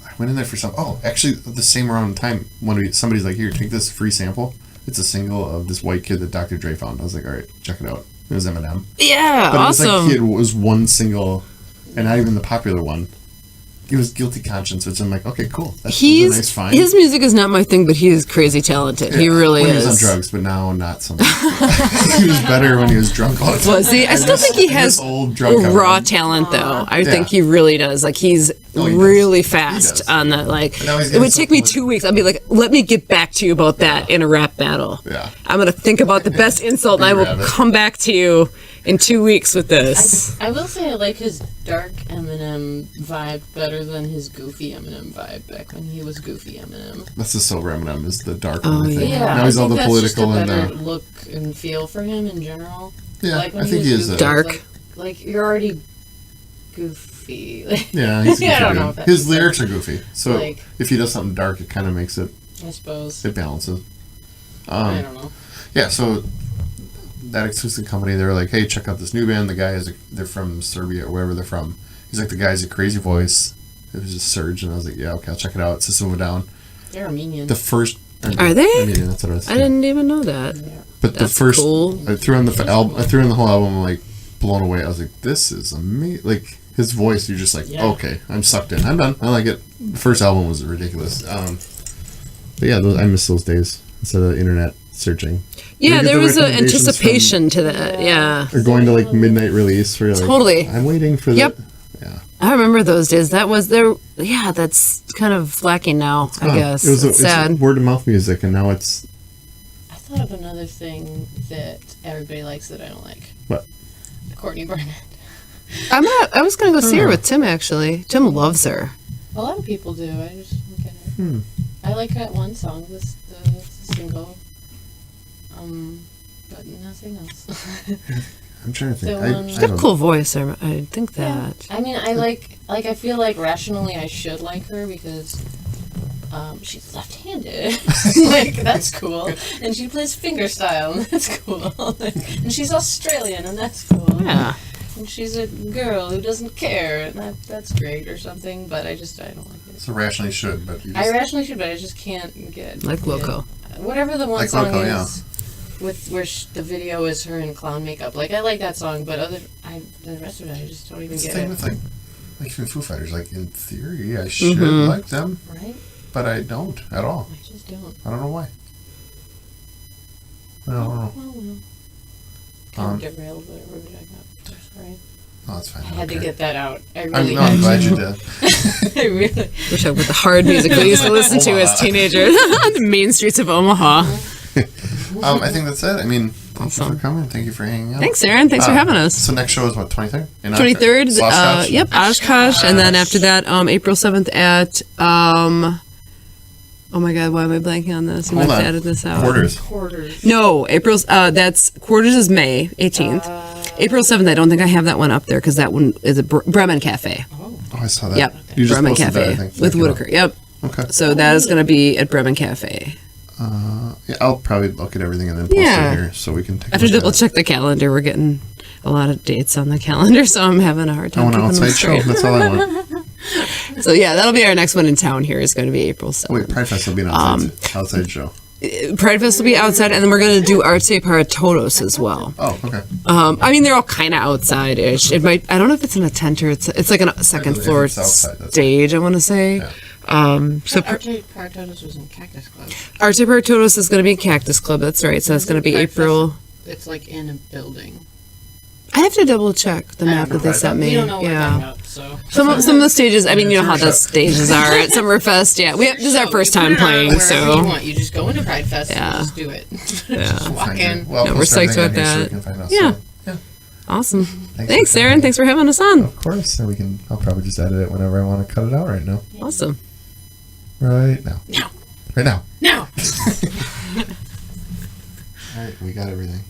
I went in there for some. Oh, actually, the same around time somebody's like, "Here, take this free sample. It's a single of this white kid that Dr. Dre found." I was like, "All right, check it out." It was Eminem.
Yeah,
But this like,
awesome.
kid was one single, and not even the popular one. It was Guilty Conscience, which I'm like, okay, cool. That's a nice find.
His music is not my thing, but he is crazy talented. He
Yeah,
really
when
is.
he was on drugs, but now not so much. He was better when he was drunk all the time.
Was he? I still think he
And
has
this old drunk
raw
album.
talent, though. I
Yeah.
think he really does. Like he's
Oh, he does.
really
He
fast
does.
on that. Like
And now he's
it
getting
would take me
so
2 weeks. I'd be like, let me get back to you about that in a rap battle.
Yeah.
I'm gonna think about the best insult, and I will
Grab it.
come back to you in 2 weeks with this.
I will say I like his dark Eminem vibe better than his goofy Eminem vibe back when he was goofy Eminem.
That's the silver Eminem is the dark
Oh,
one. I think.
yeah.
Now he's
I
all
think
the
that's just
political
a
and
better look and feel for him in general.
yeah.
Like when
I think he
was
is
goofy,
Dark.
Like you're already goofy.
yeah. He's a
I don't
goofy
know
dude.
if that
His
makes
lyrics are
sense.
goofy, so
Like-
if he does something dark, it kind of makes it
I suppose.
balances.
I don't know.
Yeah, so that exclusive company, they were like, "Hey, check out this new band. The guy they're from Serbia or wherever they're from." He's like, "The guy's a crazy voice." It was just Surge, and I was like, "Yeah, okay, I'll check it out." System of a Down.
They're Armenian.
The first
Are they?
Armenian, that's what I was
I
saying.
didn't even know that.
But the
That's
first,
cool.
I threw in the album. I threw in the whole album. I'm like blown away. I was like, "This is amazing!" Like his voice, you're just like,
Yeah.
"Okay, I'm sucked in. I'm done. I like it." The first album was ridiculous. But yeah, I miss those days instead of internet searching.
Yeah,
You get
there
the
was an
recommendations
anticipation to that. Yeah.
Or going to like midnight release where you're like,
Totally.
I'm waiting for
Yep.
Yeah.
I remember those days. That was there. Yeah, that's kind of lacking now, I guess.
It was
it's
it's
sad.
word of mouth music, and now it's
I thought of another thing that everybody likes that I don't like.
What?
Courtney Barnett.
I was going to go see her with Tim, actually. Tim loves her.
A lot of people do. I just don't get it. I like that one song, the single. But nothing else.
I'm trying to think.
The
I
one-
She's got a
don't-
cool voice. I think that.
I mean, I feel like rationally I should like her because she's left-handed. Like, that's cool. And she plays fingerstyle, and that's cool. And she's Australian, and that's cool.
Yeah.
And she's a girl who doesn't care, and that's great or something, but I don't like it.
So rationally should, but you
I
just,
rationally should, but I just can't get
Like Loco.
whatever the one
Like
song
Loco, yeah.
is with where the video is her in clown makeup. Like I like that song, but the rest of it I just don't even
it's the
get
thing
it.
with like even Foo Fighters. Like in theory, I should
Mm-hmm.
like them,
Right?
but I don't at all.
I just don't.
I don't know why. I don't know.
Well. Kind of derailed whatever we were talking about. I'm sorry.
No, that's fine.
I had to
Okay.
get that out. I
I'm,
really
no, I'm
had
glad
to.
you did.
I really.
We're talking about the hard music we used to listen to as
Omaha.
teenagers on the main streets of Omaha.
I think that's it. I mean, thank you
Awesome.
for coming. Thank you for hanging out.
Thanks, Aaron. Thanks for having us.
So next show is what, 23rd?
23rd,
Oshkosh?
yep, Oshkosh, and then after that, April 7th at, oh my God, why am I blanking on this? You
Hold
might have
on.
added this out.
Quarters.
Quarters.
No, April's, that's, Quarters is May 18th. April 7th, I don't think I have that one up there because that one is a Bremen Cafe.
Oh, I saw that.
Yep,
You just
Bremen
posted
Cafe
that, I think.
with
Check it out.
Whitaker. Yep.
Okay.
So that is going to be at Bremen Cafe.
Yeah, I'll probably look at everything and then post
Yeah.
it here so we can take
I have to
a look
double
at it.
check the calendar. We're getting a lot of dates on the calendar, so I'm having a hard
I
time
want an
keeping them
outside show.
straight.
That's all I want.
So yeah, that'll be our next one in town here is going to be April 7th.
Wait, Pride Fest will be an outside show.
Pride Fest will be outside, and then we're going to do Arte para Todos as well.
Oh, okay.
I mean, they're all kind of outside-ish. It might. I don't know if it's in a tent or it's like a second
If
floor
it's outside, that's
stage. I want to say.
Yeah.
So
Arte Partotos was in Cactus Club.
Arte para Todos is going to be in Cactus Club. That's right. So that's going to be
Pride
April.
It's like in a building.
I have to double check the map that they sent me.
We don't know what we're talking
Yeah.
about, so.
Some of the stages. I mean, you know how the
Shut.
stages are at Summerfest. Yeah, this is our
So
first
you put
time
it on
playing.
wherever you
So
want. You just go into Pride Fest
Yeah.
and just do it.
Yeah.
Just walk
Find it.
in.
Well, I'll
Yeah, we're
post
psyched
everything
about
on here so
that.
you can find us.
Yeah.
So, yeah.
awesome.
for
Thanks, Aaron.
coming.
Thanks for having us on.
Of course. And we can. I'll probably just edit it whenever I want to cut it out. Right now.
Awesome.
Right now.
Now.
Right now.
Now.
All right. We got everything.